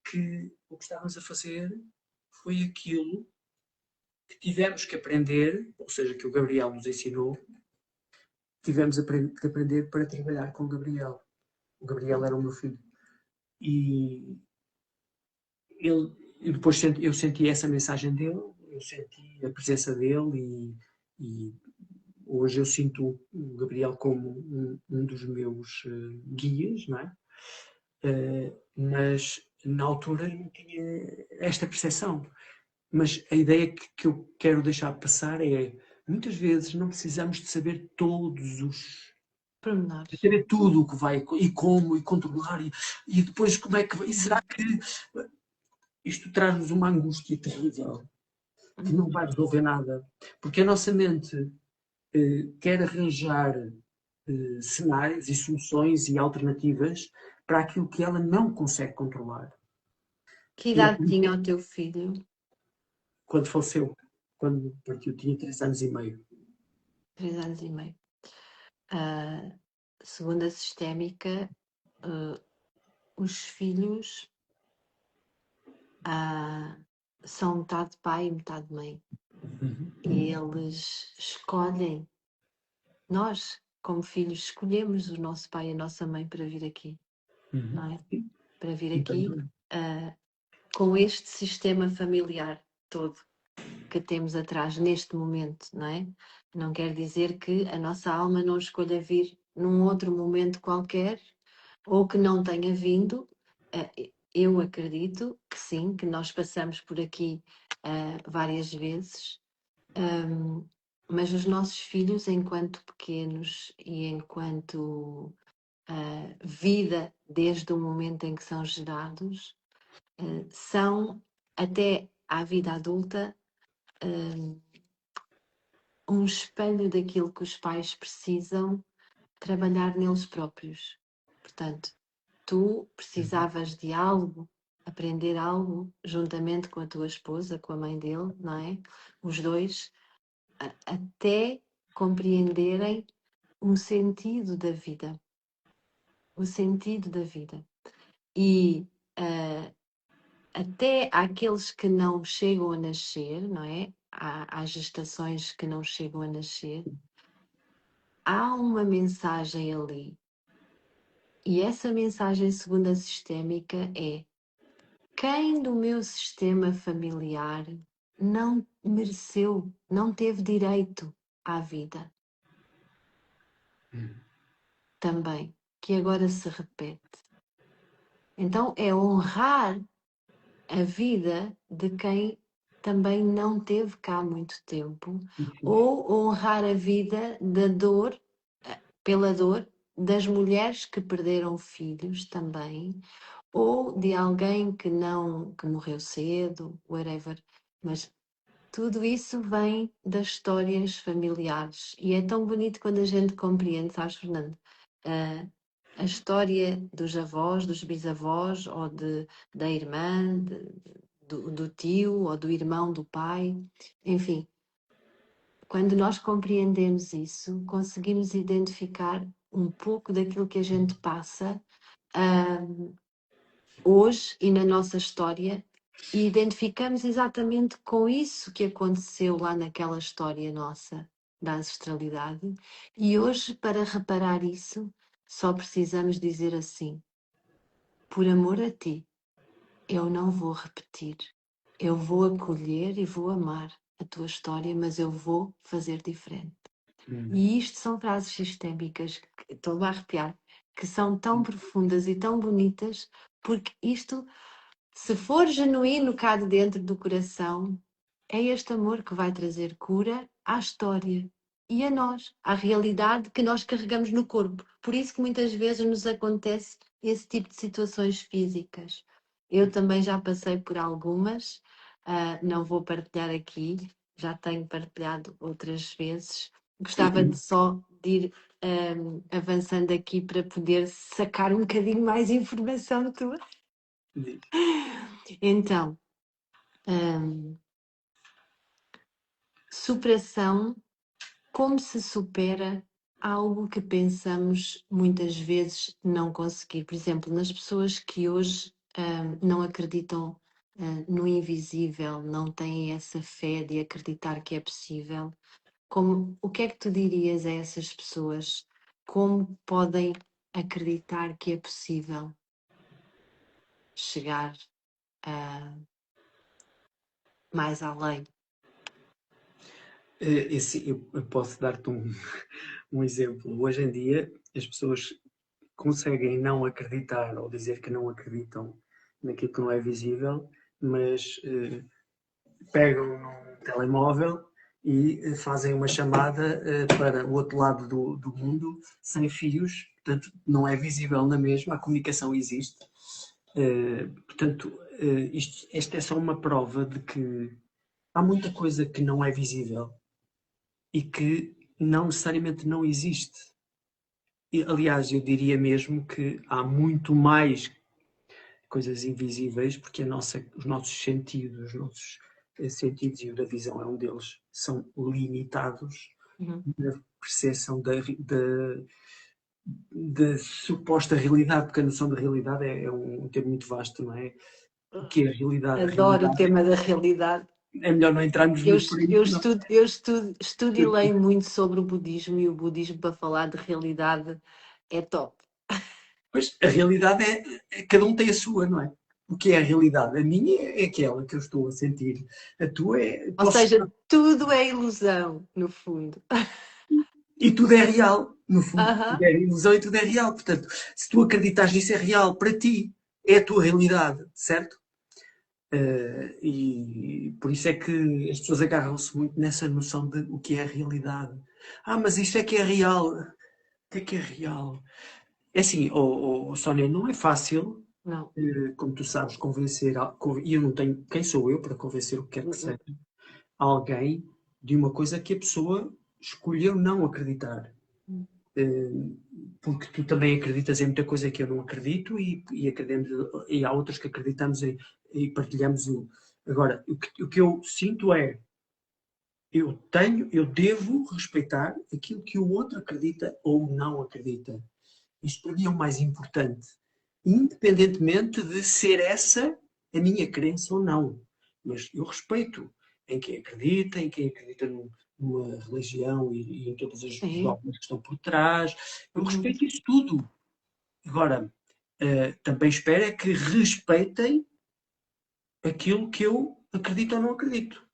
que o que estávamos a fazer foi aquilo que tivemos que aprender, ou seja, que o Gabriel nos ensinou, tivemos que aprender para trabalhar com o Gabriel. O Gabriel era o meu filho. E e depois eu senti essa mensagem dele, eu senti a presença dele e hoje eu sinto o Gabriel como um dos meus guias, não é? Mas na altura não tinha esta percepção. Mas a ideia que eu quero deixar passar é, muitas vezes não precisamos de saber de Pormenores. saber tudo o que vai e como e controlar e depois como é que vai. E será que isto traz-nos uma angústia terrível que não vai resolver nada? Porque a nossa mente quer arranjar cenários e soluções e alternativas para aquilo que ela não consegue controlar. Que E é idade tinha o teu filho? quando faleceu, quando partiu, tinha 3 anos e meio. 3 anos e meio. Segundo a sistémica, os filhos são metade pai e metade mãe. E eles escolhem, nós, como filhos, escolhemos o nosso pai e a nossa mãe para vir aqui, não é? Para vir aqui com este sistema familiar todo que temos atrás neste momento, não é? Não quer dizer que a nossa alma não escolha vir num outro momento qualquer ou que não tenha vindo. Eu acredito que sim, que nós passamos por aqui várias vezes, mas os nossos filhos, enquanto pequenos e enquanto vida desde o momento em que são gerados, são até à vida adulta um espelho daquilo que os pais precisam trabalhar neles próprios. Portanto, tu precisavas de algo, aprender algo, juntamente com a tua esposa, com a mãe dele, não é? Os dois, até compreenderem um sentido da vida. O sentido da vida. E até àqueles que não chegam a nascer, não é? Há gestações que não chegam a nascer, há uma mensagem ali. E essa mensagem, segundo a sistémica, é: quem do meu sistema familiar não mereceu, não teve direito à vida? Também, que agora se repete. Então é honrar a vida de quem também não teve cá muito tempo, ou honrar a vida da dor, pela dor das mulheres que perderam filhos também, ou de alguém que não, que morreu cedo, whatever, mas tudo isso vem das histórias familiares e é tão bonito quando a gente compreende, sabes, Fernando, a história dos avós, dos bisavós, ou da irmã, do tio, ou do irmão do pai, enfim. Quando nós compreendemos isso, conseguimos identificar um pouco daquilo que a gente passa hoje e na nossa história e identificamos exatamente com isso que aconteceu lá naquela história nossa da ancestralidade. E hoje, para reparar isso, só precisamos dizer assim: por amor a ti, eu não vou repetir. Eu vou acolher e vou amar a tua história, mas eu vou fazer diferente. E isto são frases sistémicas, que estou a arrepiar, que são tão profundas e tão bonitas, porque isto, se for genuíno cá de dentro do coração, é este amor que vai trazer cura à história e a nós, à realidade que nós carregamos no corpo. Por isso que muitas vezes nos acontece esse tipo de situações físicas. Eu também já passei por algumas, não vou partilhar aqui, já tenho partilhado outras vezes. Gostava de só de ir avançando aqui para poder sacar um bocadinho mais informação tua. Então, superação, como se supera algo que pensamos muitas vezes não conseguir. Por exemplo, nas pessoas que hoje não acreditam no invisível, não têm essa fé de acreditar que é possível. O que é que tu dirias a essas pessoas? Como podem acreditar que é possível chegar mais além? Eu posso dar-te um exemplo. Hoje em dia, as pessoas conseguem não acreditar ou dizer que não acreditam naquilo que não é visível, mas pegam num telemóvel e fazem uma chamada para o outro lado do mundo sem fios, portanto não é visível na mesma, a comunicação existe. Portanto, esta é só uma prova de que há muita coisa que não é visível e que não necessariamente não existe. E, aliás, eu diria mesmo que há muito mais coisas invisíveis, porque os nossos sentidos, e o da visão é um deles, são limitados na percepção da suposta realidade, porque a noção da realidade é um termo muito vasto, não é? O que é a realidade? A Adoro o realidade tema da realidade. é melhor não entrarmos por aí. Eu estudo e leio muito sobre o budismo e o budismo para falar de realidade é top. Pois, a realidade cada um tem a sua, não é? O que é a realidade? A minha é aquela que eu estou a sentir. A tua é... Ou seja, tudo é ilusão, no fundo. E tudo é real, no fundo. Tudo é ilusão e tudo é real. Portanto, se tu acreditas nisso, é real para ti. É a tua realidade, certo? E por isso é que as pessoas agarram-se muito nessa noção de o que é a realidade. Mas isto é que é real. O que é real? É assim, Sónia, não é fácil, Não. como tu sabes, convencer, e eu não tenho, quem sou eu para convencer o que quer que seja, alguém de uma coisa que a pessoa escolheu não acreditar. Porque tu também acreditas em muita coisa que eu não acredito e há outras que acreditamos e partilhamos. Agora, o que eu sinto é eu devo respeitar aquilo que o outro acredita ou não acredita. Isto para mim é o mais importante. Independentemente de ser essa a minha crença ou não. Mas eu respeito em quem acredita numa religião e em todas as dogmas que estão por trás. Eu respeito isso tudo. Agora, também espero é que respeitem aquilo que eu acredito ou não acredito.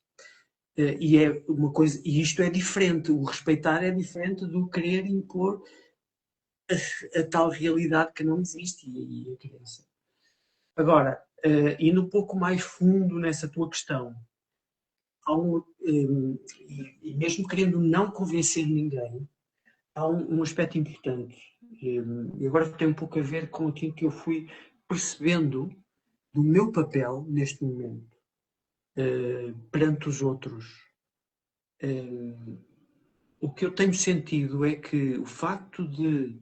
E é uma coisa, e isto é diferente, o respeitar é diferente do querer impor a tal realidade que não existe e a crença. Agora, indo um pouco mais fundo nessa tua questão, e mesmo querendo não convencer ninguém, há um aspecto importante, e agora tem um pouco a ver com aquilo que eu fui percebendo do meu papel neste momento, perante os outros. O que eu tenho sentido é que o facto de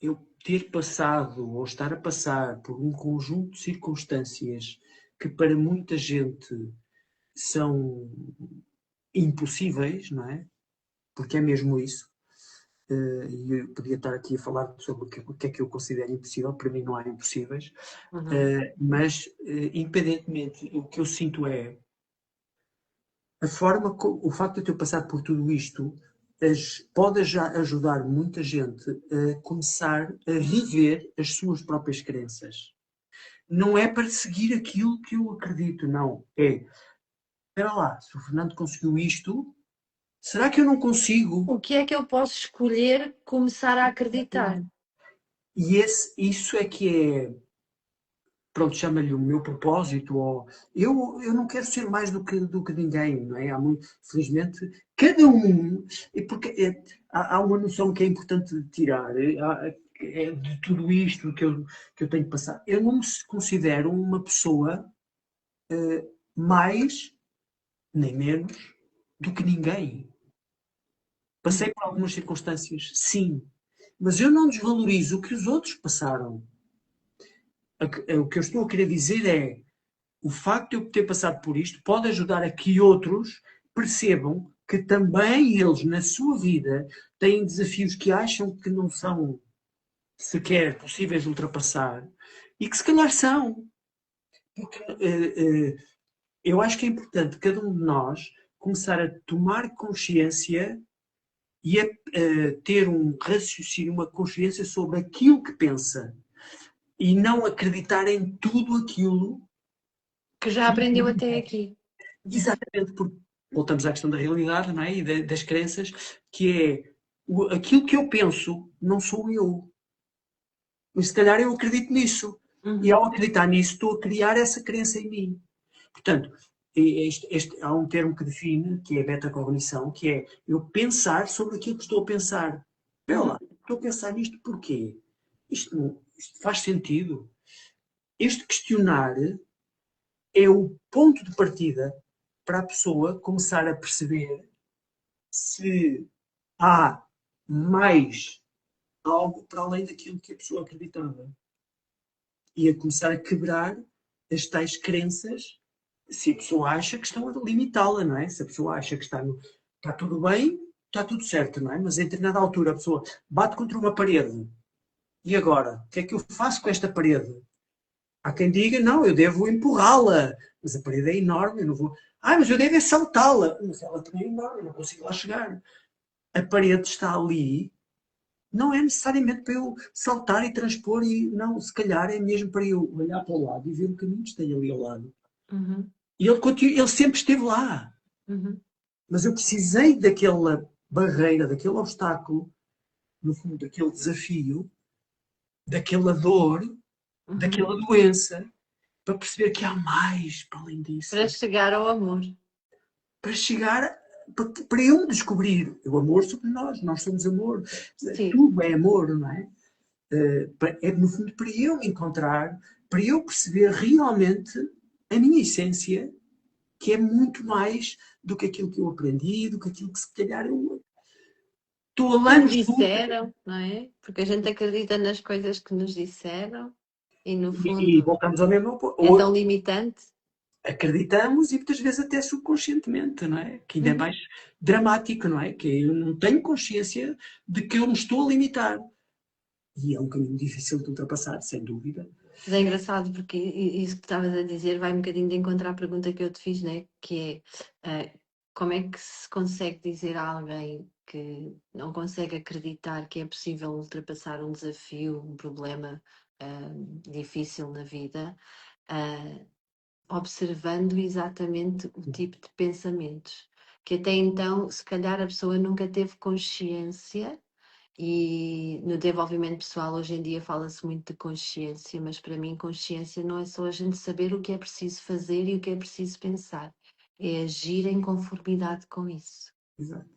eu ter passado ou estar a passar por um conjunto de circunstâncias que para muita gente são impossíveis, não é? Porque é mesmo isso. E eu podia estar aqui a falar sobre o que é que eu considero impossível, para mim não há impossíveis, mas independentemente, o que eu sinto é a forma, o facto de eu passar por tudo isto pode já ajudar muita gente a começar a viver as suas próprias crenças. Não é para seguir aquilo que eu acredito, não. É, espera lá, se o Fernando conseguiu isto, será que eu não consigo? O que é que eu posso escolher começar a acreditar? E isso é que é, pronto, chama-lhe o meu propósito, ou eu não quero ser mais do que ninguém, não é? Felizmente, cada um, porque há uma noção que é importante tirar, de tudo isto que eu tenho que passar. Eu não me considero uma pessoa mais nem menos do que ninguém. Passei por algumas circunstâncias, sim, mas eu não desvalorizo o que os outros passaram. O que eu estou a querer dizer é o facto de eu ter passado por isto pode ajudar a que outros percebam que também eles, na sua vida, têm desafios que acham que não são sequer possíveis de ultrapassar e que se calhar são. Porque eu acho que é importante cada um de nós começar a tomar consciência e a ter um raciocínio, uma consciência sobre aquilo que pensa e não acreditar em tudo aquilo que já aprendeu até aqui. Exatamente, porque voltamos à questão da realidade, não é? E das crenças, que é aquilo que eu penso não sou eu. Mas se calhar eu acredito nisso. E ao acreditar nisso, estou a criar essa crença em mim. Portanto, há um termo que define, que é a metacognição, que é eu pensar sobre aquilo que estou a pensar. Espera lá, estou a pensar nisto porquê? Isto faz sentido? Este questionar é o ponto de partida para a pessoa começar a perceber se há mais algo para além daquilo que a pessoa acreditava. E a começar a quebrar as tais crenças, se a pessoa acha que estão a limitá-la, não é? Se a pessoa acha que está tudo bem, está tudo certo, não é? Mas em determinada altura a pessoa bate contra uma parede. E agora? O que é que eu faço com esta parede? Há quem diga, não, eu devo empurrá-la. Mas a parede é enorme, eu não vou... mas eu devo saltá-la. Mas ela também é enorme, eu não consigo lá chegar. A parede está ali, não é necessariamente para eu saltar e transpor, não, se calhar é mesmo para eu olhar para o lado e ver o caminho que tem ali ao lado. E ele sempre esteve lá. Mas eu precisei daquela barreira, daquele obstáculo, no fundo, daquele desafio, daquela dor, daquela doença, para perceber que há mais para além disso. Para chegar ao amor. Para chegar, para eu me descobrir. O amor sobre nós somos amor. Sim. Tudo é amor, não é? É no fundo para eu me encontrar, para eu perceber realmente a minha essência, que é muito mais do que aquilo que eu aprendi, do que aquilo que se calhar eu estou a nos disseram, não é? Porque a gente acredita nas coisas que nos disseram e no fundo e voltamos ao mesmo é tão limitante. Acreditamos e muitas vezes até subconscientemente, não é? Que ainda é mais dramático, não é? Que eu não tenho consciência de que eu me estou a limitar. E é um caminho difícil de ultrapassar, sem dúvida. Mas é engraçado porque isso que tu estavas a dizer vai um bocadinho de encontrar a pergunta que eu te fiz, né? Que é como é que se consegue dizer a alguém que não consegue acreditar que é possível ultrapassar um desafio, um problema difícil na vida, ah, observando exatamente o tipo de pensamentos. Que até então, se calhar, a pessoa nunca teve consciência e no desenvolvimento pessoal, hoje em dia, fala-se muito de consciência, mas para mim, consciência não é só a gente saber o que é preciso fazer e o que é preciso pensar, é agir em conformidade com isso. Exato.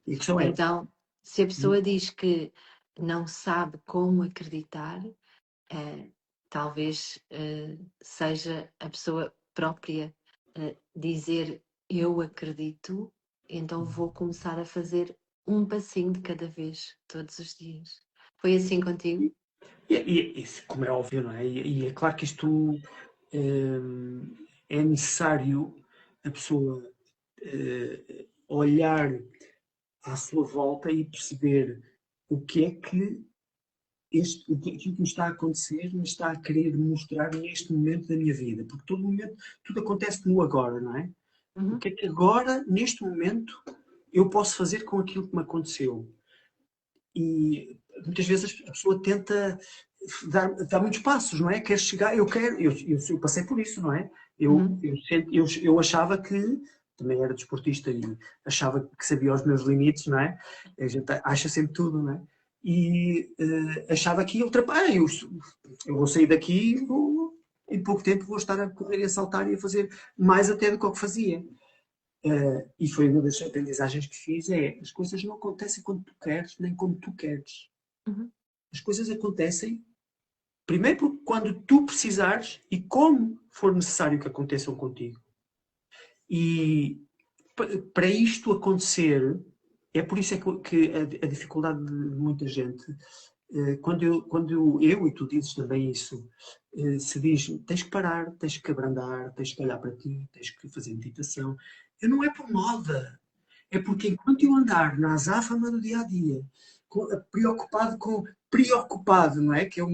E a questão é, Então, se a pessoa diz que não sabe como acreditar, talvez seja a pessoa própria dizer eu acredito, então vou começar a fazer um passinho de cada vez, todos os dias. Foi assim contigo? isso, como é óbvio, não é? E é claro que isto é necessário a pessoa olhar à sua volta e perceber o que é que o que aquilo que me está a acontecer me está a querer mostrar neste momento da minha vida. Porque todo momento, tudo acontece no agora, não é? O Uhum. que é que agora, neste momento, eu posso fazer com aquilo que me aconteceu? E muitas vezes a pessoa tenta dar muitos passos, não é? Quer chegar, eu passei por isso, não é? Uhum. Eu achava que, também era desportista e achava que sabia os meus limites, não é? A gente acha sempre tudo, não é? E achava que ia ultrapassar, eu vou sair daqui e em pouco tempo vou estar a correr e a saltar e a fazer mais até do que o que fazia. E foi uma das aprendizagens que fiz, as coisas não acontecem quando tu queres, nem como tu queres. Uhum. As coisas acontecem primeiro quando tu precisares e como for necessário que aconteçam contigo. E para isto acontecer, é por isso é que a dificuldade de muita gente, quando eu e tu dizes também isso, se diz tens que parar, tens que abrandar, tens que olhar para ti, tens que fazer meditação. Eu não é por moda, é porque enquanto eu andar na azáfama do dia a dia, preocupado, não é? Que é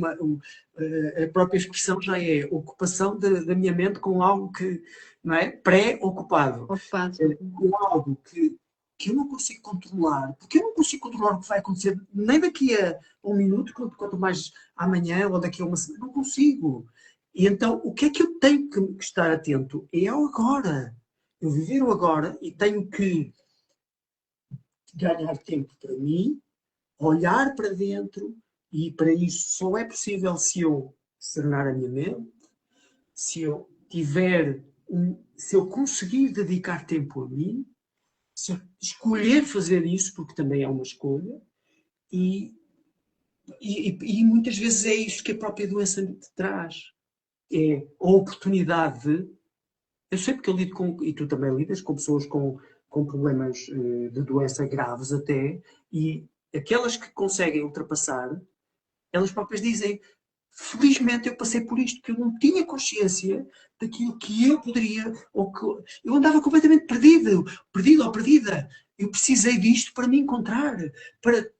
a própria expressão já é ocupação da minha mente com algo que, não é? Pré-ocupado. Ocupado. Com algo que eu não consigo controlar, porque eu não consigo controlar o que vai acontecer nem daqui a um minuto, quanto mais amanhã ou daqui a uma semana, não consigo. E então, o que é que eu tenho que estar atento? É ao agora. Eu viver o agora e tenho que ganhar tempo para mim, olhar para dentro, e para isso só é possível se eu serenar a minha mente, se eu se eu conseguir dedicar tempo a mim, se eu escolher fazer isso, porque também é uma escolha, e, e muitas vezes é isso que a própria doença te traz. É a oportunidade de. Eu sei porque eu lido com, e tu também lidas com pessoas com problemas de doença graves até, e aquelas que conseguem ultrapassar, elas próprias dizem: felizmente eu passei por isto, que eu não tinha consciência daquilo que eu poderia, ou que eu andava completamente perdido ou perdida. Eu precisei disto para me encontrar, para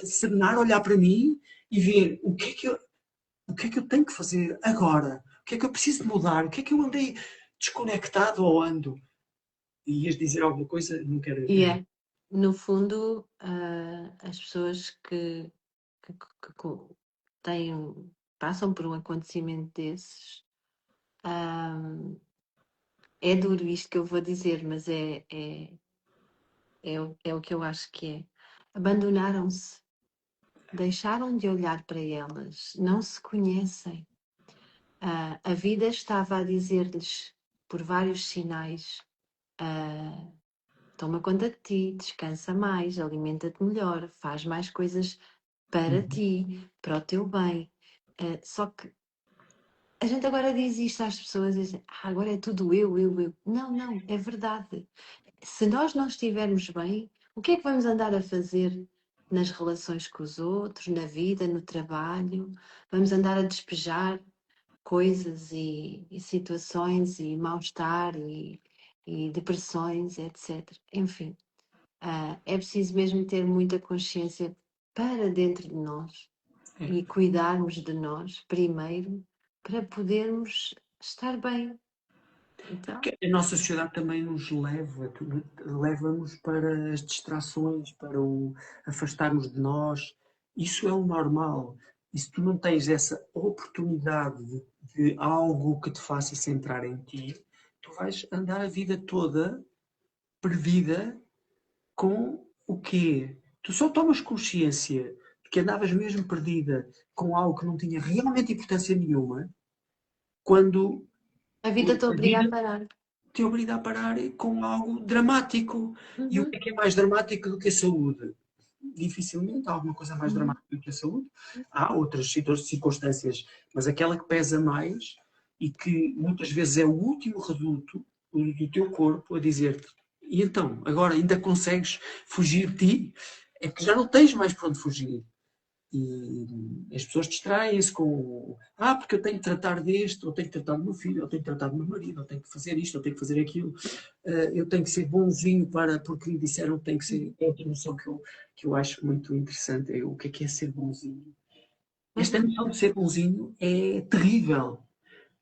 serenar, olhar para mim e ver o que é que eu tenho que fazer agora, o que é que eu preciso de mudar, o que é que eu andei desconectado ou ando. E ias dizer alguma coisa? Não quero. E é, no fundo, as pessoas que têm, passam por um acontecimento desses, é duro isto que eu vou dizer, mas é o que eu acho que é. Abandonaram-se, deixaram de olhar para elas, não se conhecem. A vida estava a dizer-lhes, por vários sinais, toma conta de ti, descansa mais, alimenta-te melhor, faz mais coisas para ti, para o teu bem. Só que a gente agora diz isto às pessoas, dizem, agora é tudo eu. Não, não, é verdade. Se nós não estivermos bem, o que é que vamos andar a fazer nas relações com os outros, na vida, no trabalho? Vamos andar a despejar coisas e situações e mal-estar e depressões, etc. Enfim, é preciso mesmo ter muita consciência para dentro de nós e cuidarmos de nós primeiro para podermos estar bem. Então, Porque a nossa sociedade também nos leva-nos para as distrações, para o afastarmos de nós. Isso é o normal. E se tu não tens essa oportunidade de algo que te faça centrar em ti, tu vais andar a vida toda perdida com o quê? Tu só tomas consciência de que andavas mesmo perdida com algo que não tinha realmente importância nenhuma quando a vida te a obriga a vida parar. te obriga a parar com algo dramático. E o Uhum. que é mais dramático do que a saúde? Dificilmente há alguma coisa mais Uhum. dramática do que a saúde. Há outras circunstâncias, mas aquela que pesa mais e que muitas vezes é o último reduto do teu corpo a dizer-te: e então, agora ainda consegues fugir de ti? É que já não tens mais para onde fugir. E as pessoas distraem-se com porque eu tenho que tratar deste, ou tenho que tratar do meu filho, ou tenho que tratar do meu marido, ou tenho que fazer isto, ou tenho que fazer aquilo, eu tenho que ser bonzinho porque me disseram que tenho que ser. É outra noção que eu acho muito interessante, é o que é ser bonzinho. Esta Uhum. noção de ser bonzinho é terrível,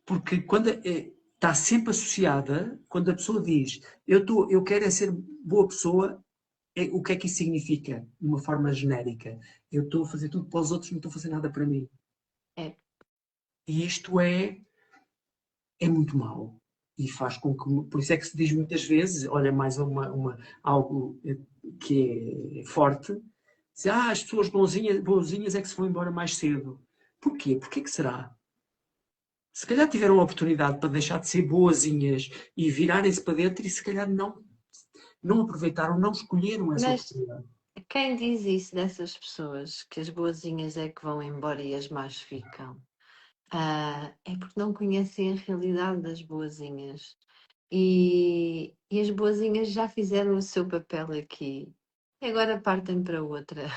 porque quando está sempre associada, quando a pessoa diz eu quero é ser boa pessoa, o que é que isso significa? De uma forma genérica. Eu estou a fazer tudo para os outros, não estou a fazer nada para mim. É. E isto é muito mau. E faz com que. Por isso é que se diz muitas vezes, olha, mais algo que é forte, diz, as pessoas bonzinhas é que se vão embora mais cedo. Porquê? Porquê que será? Se calhar tiveram a oportunidade para deixar de ser boazinhas e virarem-se para dentro e se calhar não aproveitaram, não escolheram essa Mas oportunidade. quem diz isso dessas pessoas, que as boazinhas é que vão embora e as más ficam? É porque não conhecem a realidade das boazinhas. E as boazinhas já fizeram o seu papel aqui. E agora partem para outra.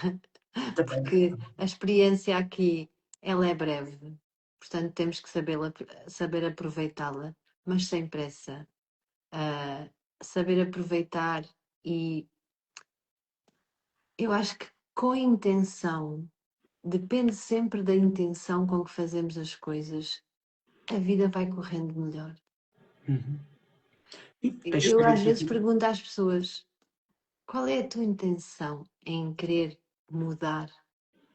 Porque a experiência aqui, ela é breve. Portanto, temos que saber aproveitá-la, mas sem pressa. Ah, saber aproveitar e eu acho que com intenção, depende sempre da intenção com que fazemos as coisas, a vida vai correndo melhor. Uhum. E tens que Eu ter às vezes isso. pergunto às pessoas: qual é a tua intenção em querer mudar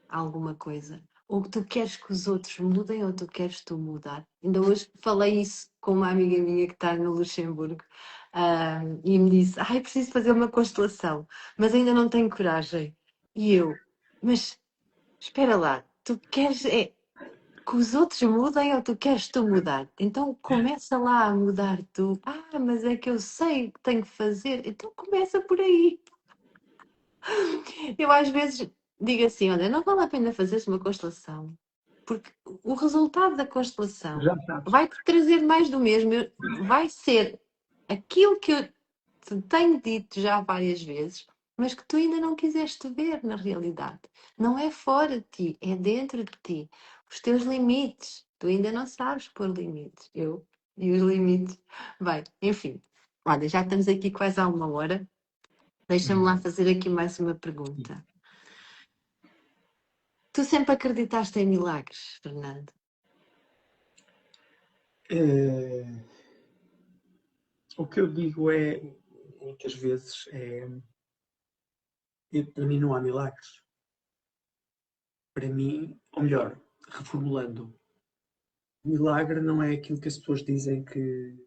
alguma coisa? Ou que tu queres que os outros mudem ou tu queres tu mudar? Ainda hoje falei isso com uma amiga minha que está no Luxemburgo, e me disse: ai, preciso fazer uma constelação, mas ainda não tenho coragem. E eu: mas espera lá, tu queres que os outros mudem ou tu queres tu mudar? Então começa lá a mudar tu. Mas é que eu sei o que tenho que fazer. Então começa por aí. Eu às vezes digo assim, olha, não vale a pena fazer-se uma constelação, porque o resultado da constelação Já sabes. vai-te trazer mais do mesmo, vai ser aquilo que eu te tenho dito já várias vezes, mas que tu ainda não quiseste ver na realidade. Não é fora de ti, é dentro de ti. Os teus limites, tu ainda não sabes pôr limites. Eu e os limites. Bem, enfim, olha, já estamos aqui quase há uma hora. Deixa-me lá fazer aqui mais uma pergunta. Tu sempre acreditaste em milagres, Fernando? Eh, o que eu digo muitas vezes, para mim não há milagres. Para mim, ou melhor, reformulando, milagre não é aquilo que as pessoas dizem que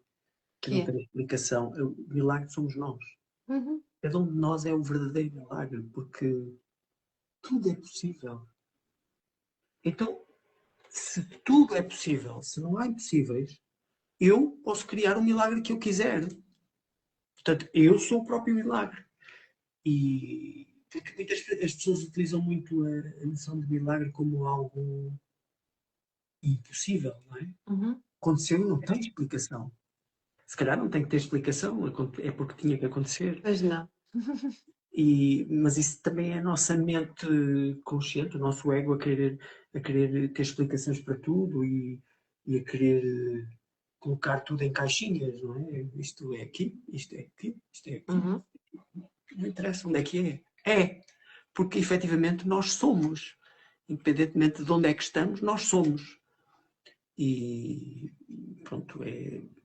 Que não é? tem explicação. O milagre somos nós. Uhum. Cada um de nós é o verdadeiro milagre, porque tudo é possível. Então, se tudo é possível, se não há impossíveis, eu posso criar o milagre que eu quiser. Portanto, eu sou o próprio milagre. E porque muitas as pessoas utilizam muito a noção de milagre como algo impossível, não é? Uhum. Aconteceu e não tem explicação. Se calhar não tem que ter explicação, é porque tinha que acontecer. Pois não. Mas isso também é a nossa mente consciente, o nosso ego a querer ter explicações para tudo e a querer colocar tudo em caixinhas, não é? Isto é aqui, isto é aqui, isto é aqui. Uhum. Não interessa onde é que é. É, porque efetivamente nós somos. independentemente de onde é que estamos, nós somos. E pronto,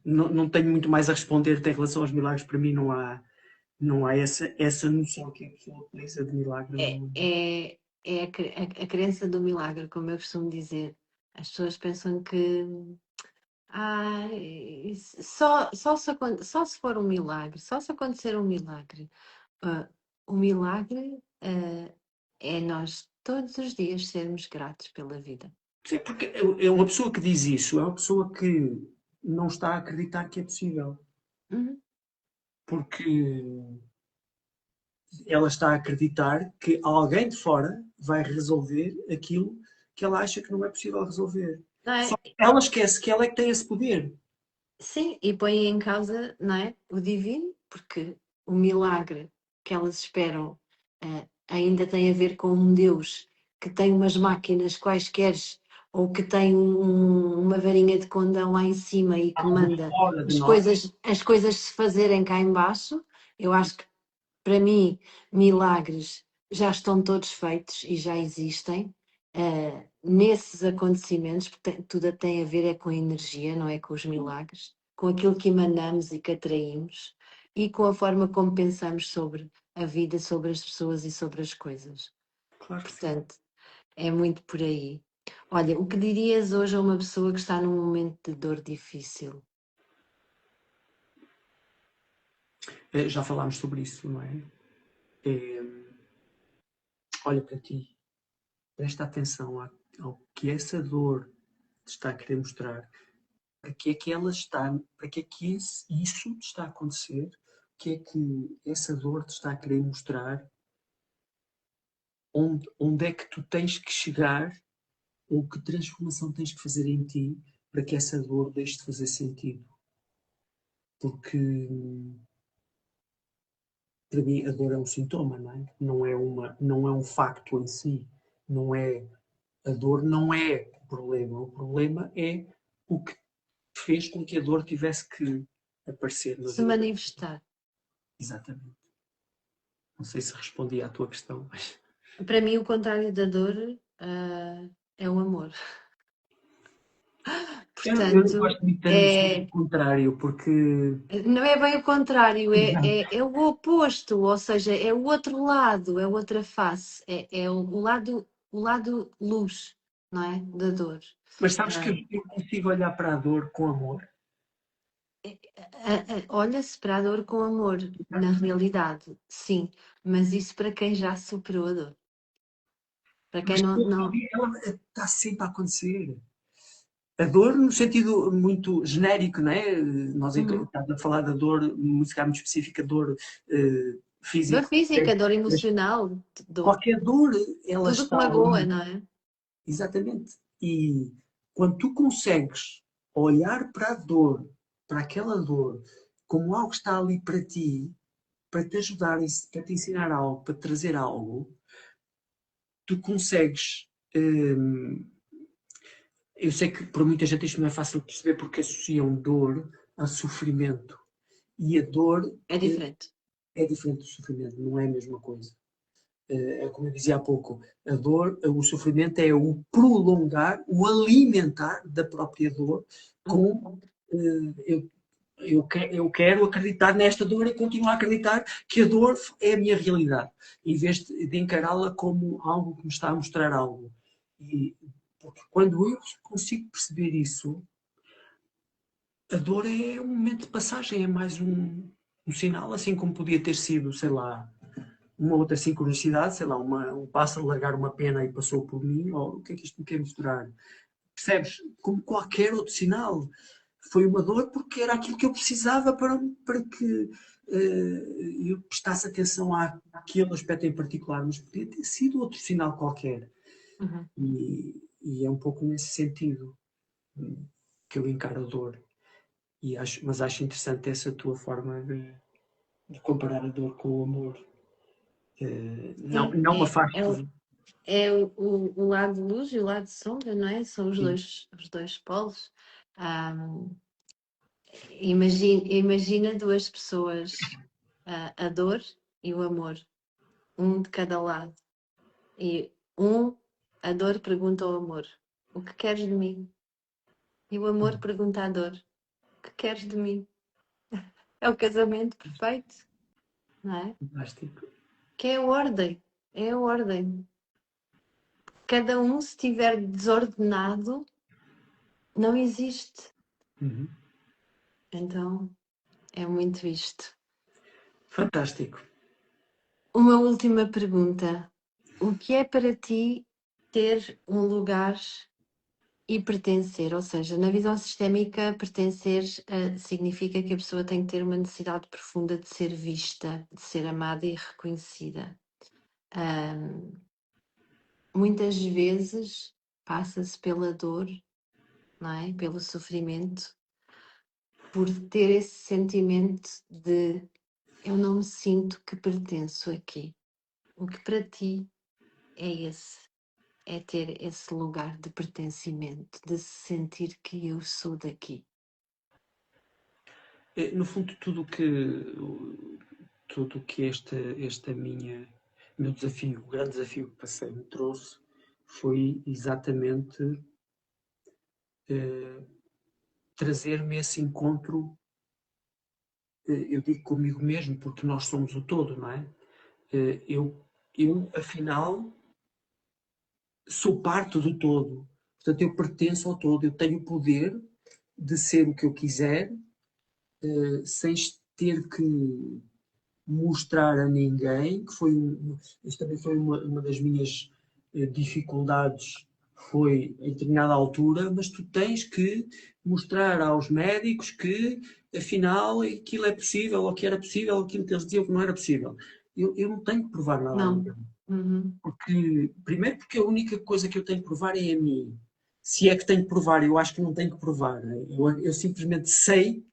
não tenho muito mais a responder em relação aos milagres. Para mim não há essa noção que a pessoa utiliza de milagre. É, é, é a crença do milagre, como eu costumo dizer. As pessoas pensam que só se for um milagre, só se acontecer um milagre. Ah, o milagre é nós todos os dias sermos gratos pela vida. Sim, porque é uma pessoa que diz isso, é uma pessoa que não está a acreditar que é possível. Uhum. Porque ela está a acreditar que alguém de fora vai resolver aquilo que ela acha que não é possível resolver. Não Só é? que ela esquece que ela é que tem esse poder. Sim, e põe em causa, não é, o divino, porque o milagre que elas esperam ainda tem a ver com um Deus que tem umas máquinas quaisquer ou que tem uma varinha de condão lá em cima e que Algo manda fora de nós. as coisas se fazerem cá embaixo. Eu acho que, para mim, milagres já estão todos feitos e já existem. Nesses acontecimentos, porque tudo tem a ver é com a energia, não é com os milagres, com aquilo que emanamos e que atraímos e com a forma como pensamos sobre a vida, sobre as pessoas e sobre as coisas. Claro que sim. Portanto, é muito por aí. Olha, o que dirias hoje a uma pessoa que está num momento de dor difícil? Já falámos sobre isso, não é? É, olha para ti, presta atenção ao que essa dor te está a querer mostrar, para que é que ela está, para que é que isso te está a acontecer, o que é que essa dor te está a querer mostrar, onde é que tu tens que chegar, ou que transformação tens que fazer em ti para que essa dor deixe de fazer sentido. Porque para mim a dor é um sintoma, não é? Não é um facto em si. Não é, a dor não é o problema. O problema é o que fez com que a dor tivesse que aparecer na Se vida. manifestar. Exatamente. Não sei se respondi à tua questão, mas. Para mim, o contrário da dor é o amor. Eu Portanto, gosto muito de dizer o é, contrário, porque. não é bem o contrário, Exato. é o oposto, ou seja, é o outro lado, é a outra face, é o lado luz, não é? Da dor. Mas sabes que Ah, eu consigo olhar para a dor com amor. olha-se para a dor com amor, na realidade, sim, mas isso para quem já superou a dor. Para quem Mas não. ela está sempre a acontecer. A dor no sentido muito genérico, não é? Nós Uhum. estamos a falar da dor, música muito específica, dor Dor física. física, dor Mas emocional, dor, qualquer dor, ela tudo que está magoa, ali. não é? Exatamente. E quando tu consegues olhar para a dor, para aquela dor, como algo que está ali para ti, para te ajudar, para te ensinar algo, para te trazer algo, tu consegues. Eu sei que para muita gente isto não é fácil de perceber porque associam dor a sofrimento. E a dor É diferente. é diferente do sofrimento, não é a mesma coisa. É como eu dizia há pouco, a dor, o sofrimento é o prolongar, o alimentar da própria dor com Uhum. eu quero acreditar nesta dor e continuar a acreditar que a dor é a minha realidade, em vez de encará-la como algo que me está a mostrar algo. E, porque quando eu consigo perceber isso, a dor é um momento de passagem, é mais um sinal, assim como podia ter sido, sei lá, uma outra sincronicidade, sei lá, um pássaro largar uma pena e passou por mim, ou o que é que isto me quer mostrar? Percebes? Como qualquer outro sinal. Foi uma dor porque era aquilo que eu precisava para que eu prestasse atenção àquele aspecto em particular, mas podia ter sido outro sinal qualquer. Uhum. E é um pouco nesse sentido que eu encaro a dor. Mas acho interessante essa tua forma de comparar a dor com o amor. Não, Sim, não me é afasto. o lado luz e o lado sombra, não é? São Sim, os dois polos. Ahm, imagina duas pessoas, a dor e o amor, um de cada lado. E um A dor pergunta ao amor: o que queres de mim? E o amor pergunta à dor: o que queres de mim? É o casamento perfeito, não é? Fantástico. Que é a ordem. É a ordem. Cada um, se estiver desordenado, não existe. Uhum. Então, é muito isto. Fantástico. Uma última pergunta. O que é para ti ter um lugar e pertencer? Ou seja, na visão sistémica, pertencer significa que a pessoa tem que ter uma necessidade profunda de ser vista, de ser amada e reconhecida. Muitas vezes passa-se pela dor, não é? Pelo sofrimento, por ter esse sentimento de eu não me sinto que pertenço aqui. O que para ti é esse? É ter esse lugar de pertencimento, de se sentir que eu sou daqui. No fundo, tudo que meu desafio, o grande desafio que passei me trouxe foi exatamente trazer-me esse encontro, eu digo comigo mesmo, porque nós somos o todo, não é? Eu afinal, sou parte do todo. Portanto, eu pertenço ao todo, eu tenho o poder de ser o que eu quiser, sem ter que mostrar a ninguém, isto também foi uma das minhas dificuldades, foi em determinada altura, mas tu tens que mostrar aos médicos que afinal aquilo é possível, ou que era possível, aquilo que eles diziam que não era possível. Eu não tenho que provar nada a Não. ninguém. Uhum. Primeiro porque a única coisa que eu tenho que provar é a mim. Se é que tenho que provar, eu acho que não tenho que provar. Eu simplesmente sei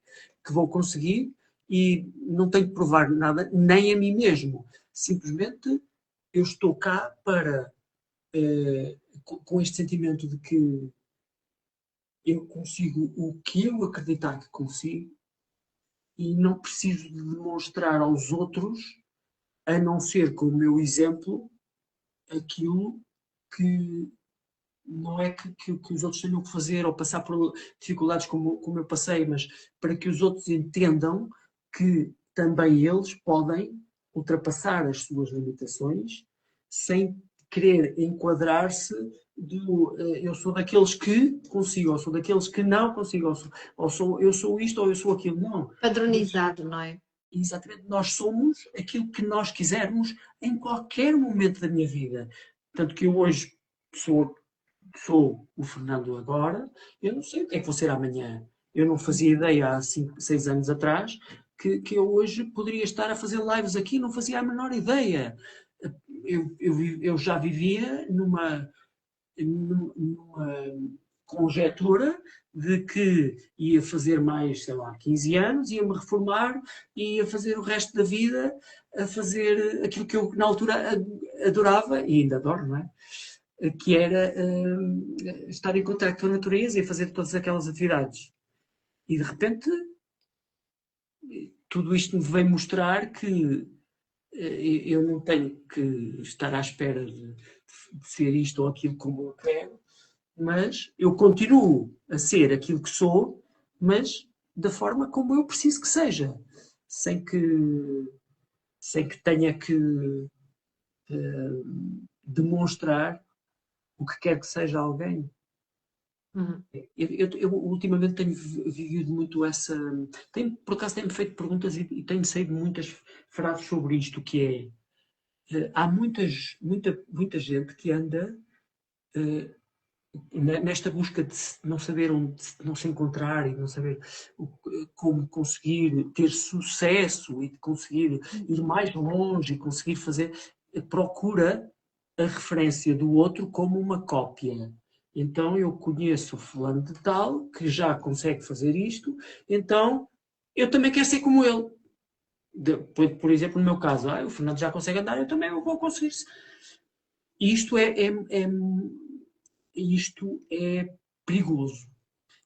que vou conseguir e não tenho que provar nada, nem a mim mesmo. Simplesmente eu estou cá para, com este sentimento de que eu consigo o que eu acreditar que consigo e não preciso de demonstrar aos outros, a não ser com o meu exemplo, aquilo que não é que os outros tenham que fazer ou passar por dificuldades como eu passei, mas para que os outros entendam que também eles podem ultrapassar as suas limitações sem querer enquadrar-se do eu sou daqueles que consigo, ou sou daqueles que não consigo, eu sou isto ou eu sou aquilo. Não. Padronizado, não é? Exatamente, nós somos aquilo que nós quisermos em qualquer momento da minha vida. Tanto que eu hoje sou o Fernando agora, eu não sei o que é que vou ser amanhã. Eu não fazia ideia há 5, 6 anos atrás que eu hoje poderia estar a fazer lives aqui, não fazia a menor ideia. Eu já vivia numa conjetura de que ia fazer mais, sei lá, 15 anos, ia-me reformar e ia fazer o resto da vida a fazer aquilo que eu na altura adorava, e ainda adoro, não é? Que era estar em contato com a natureza e fazer todas aquelas atividades. E de repente tudo isto me vem mostrar que eu não tenho que estar à espera de ser isto ou aquilo como eu quero, mas eu continuo a ser aquilo que sou, mas da forma como eu preciso que seja, sem que, sem que tenha que demonstrar o que quer que seja alguém. Uhum. Eu ultimamente tenho vivido muito essa. Por acaso tenho feito perguntas e tenho saído muitas frases sobre isto, que é há muita gente que anda nesta busca de não saber onde, de não se encontrar e de não saber como conseguir ter sucesso e de conseguir ir mais longe e conseguir fazer, procura a referência do outro como uma cópia. Então eu conheço o fulano de tal que já consegue fazer isto, então eu também quero ser como ele. Por exemplo, no meu caso, o Fernando já consegue andar, eu também vou conseguir. Isto isto é perigoso.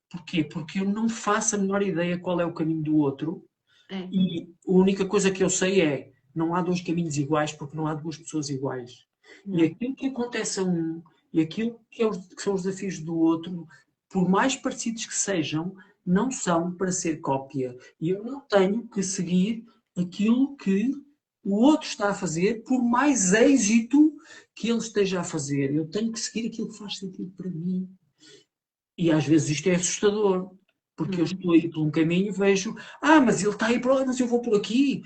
Porquê? Porque eu não faço a menor ideia qual é o caminho do outro É. e a única coisa que eu sei é não há dois caminhos iguais porque não há duas pessoas iguais. E Não. aquilo que acontece a um E aquilo que são os desafios do outro, por mais parecidos que sejam, não são para ser cópia. E eu não tenho que seguir aquilo que o outro está a fazer, por mais êxito que ele esteja a fazer. Eu tenho que seguir aquilo que faz sentido para mim. E às vezes isto é assustador, porque eu estou a ir por um caminho e vejo, mas ele está a ir por lá, mas eu vou por aqui.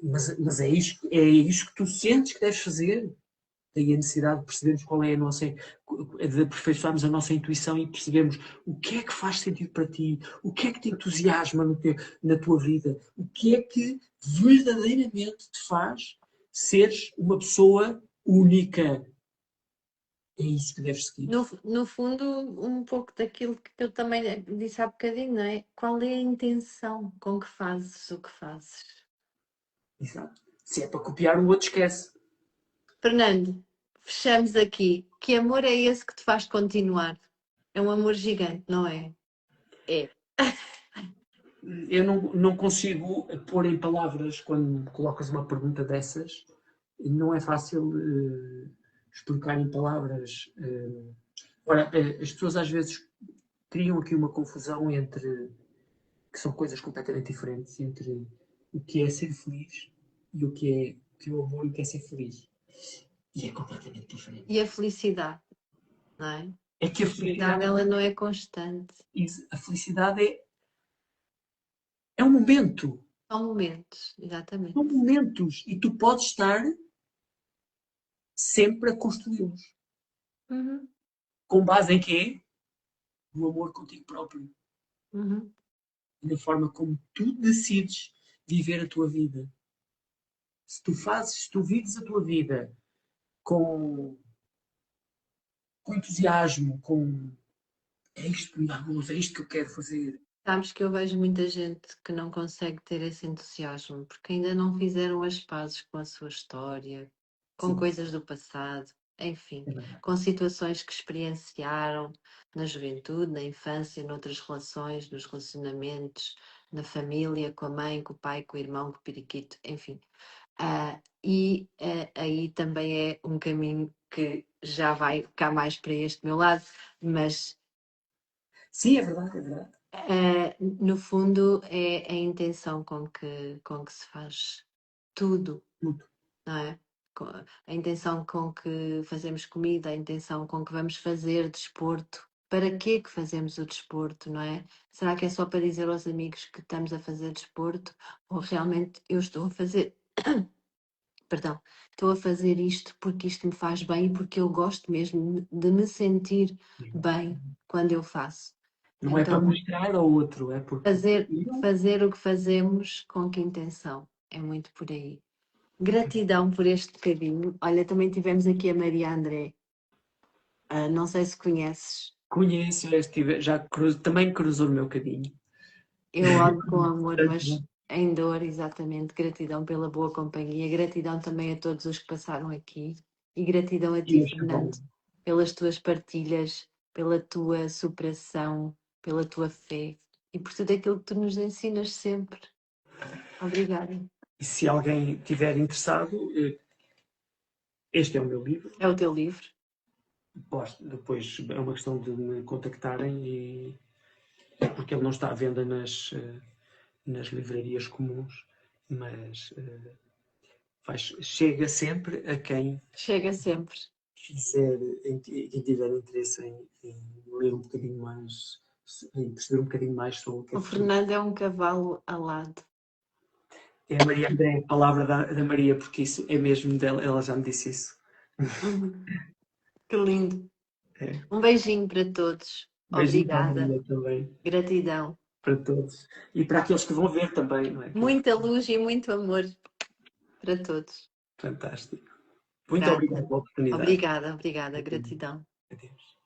Mas é isto que tu sentes que deves fazer. Daí a necessidade de percebermos qual é a nossa, de aperfeiçoarmos a nossa intuição e percebermos o que é que faz sentido para ti, o que é que te entusiasma na tua vida, o que é que verdadeiramente te faz seres uma pessoa única. É isso que deves seguir. No fundo, um pouco daquilo que eu também disse há bocadinho, não é? Qual é a intenção com que fazes o que fazes? Exato. Se é para copiar, o outro esquece. Fernando, fechamos aqui. Que amor é esse que te faz continuar? É um amor gigante, não é? É. Eu não consigo pôr em palavras quando colocas uma pergunta dessas. Não é fácil explicar em palavras. Ora, as pessoas às vezes criam aqui uma confusão entre, que são coisas completamente diferentes, entre o que é ser feliz e o que é o amor e o que é ser feliz. E é completamente diferente. E a felicidade, não é? É que a felicidade ela não é constante. A felicidade é um momento. São momentos, exatamente. São momentos. E tu podes estar sempre a construí-los. Uhum. Com base em quê? No amor contigo próprio. Uhum. E na forma como tu decides viver a tua vida. Se tu vives a tua vida com entusiasmo, é isto que me dá luz, é isto que eu quero fazer. Sabes que eu vejo muita gente que não consegue ter esse entusiasmo porque ainda não fizeram as pazes com a sua história, com Sim. coisas do passado, enfim, com situações que experienciaram na juventude, na infância, noutras relações, nos relacionamentos, na família, com a mãe, com o pai, com o irmão, com o periquito, enfim. Aí também é um caminho que já vai cá mais para este meu lado, mas sim, é verdade, é verdade. no fundo é a intenção com que se faz tudo, não é? A intenção com que fazemos comida, a intenção com que vamos fazer desporto. Para que fazemos o desporto, não é? Será que é só para dizer aos amigos que estamos a fazer desporto? Ou realmente eu estou a fazer... Perdão, estou a fazer isto porque isto me faz bem e porque eu gosto mesmo de me sentir bem quando eu faço. Não é para mostrar ao outro, é porque fazer o que fazemos com que intenção. É muito por aí. Gratidão por este bocadinho. Olha, também tivemos aqui a Maria André. Não sei se conheces. Conheço, também cruzou o meu caminho. Eu amo com amor, mas em dor, exatamente. Gratidão pela boa companhia. Gratidão também a todos os que passaram aqui. E gratidão a ti, Fernando, pelas tuas partilhas, pela tua superação, pela tua fé e por tudo aquilo que tu nos ensinas sempre. Obrigada. E se alguém estiver interessado, este é o meu livro. É o teu livro. Depois é uma questão de me contactarem porque ele não está à venda nas livrarias comuns, mas chega sempre a quem Chega sempre. quem tiver interesse em ler um bocadinho mais, em perceber um bocadinho mais sobre o que é. O Fernando é um cavalo alado. É a Maria André, a palavra da Maria, porque isso é mesmo dela, ela já me disse isso. Que lindo. É. Um beijinho para todos. Beijinho Obrigada. para a Maria também. Gratidão. Para todos. E para aqueles que vão ver também, não é? Muita luz e muito amor para todos. Fantástico. Muito obrigado pela oportunidade. Obrigada. Gratidão. Adeus.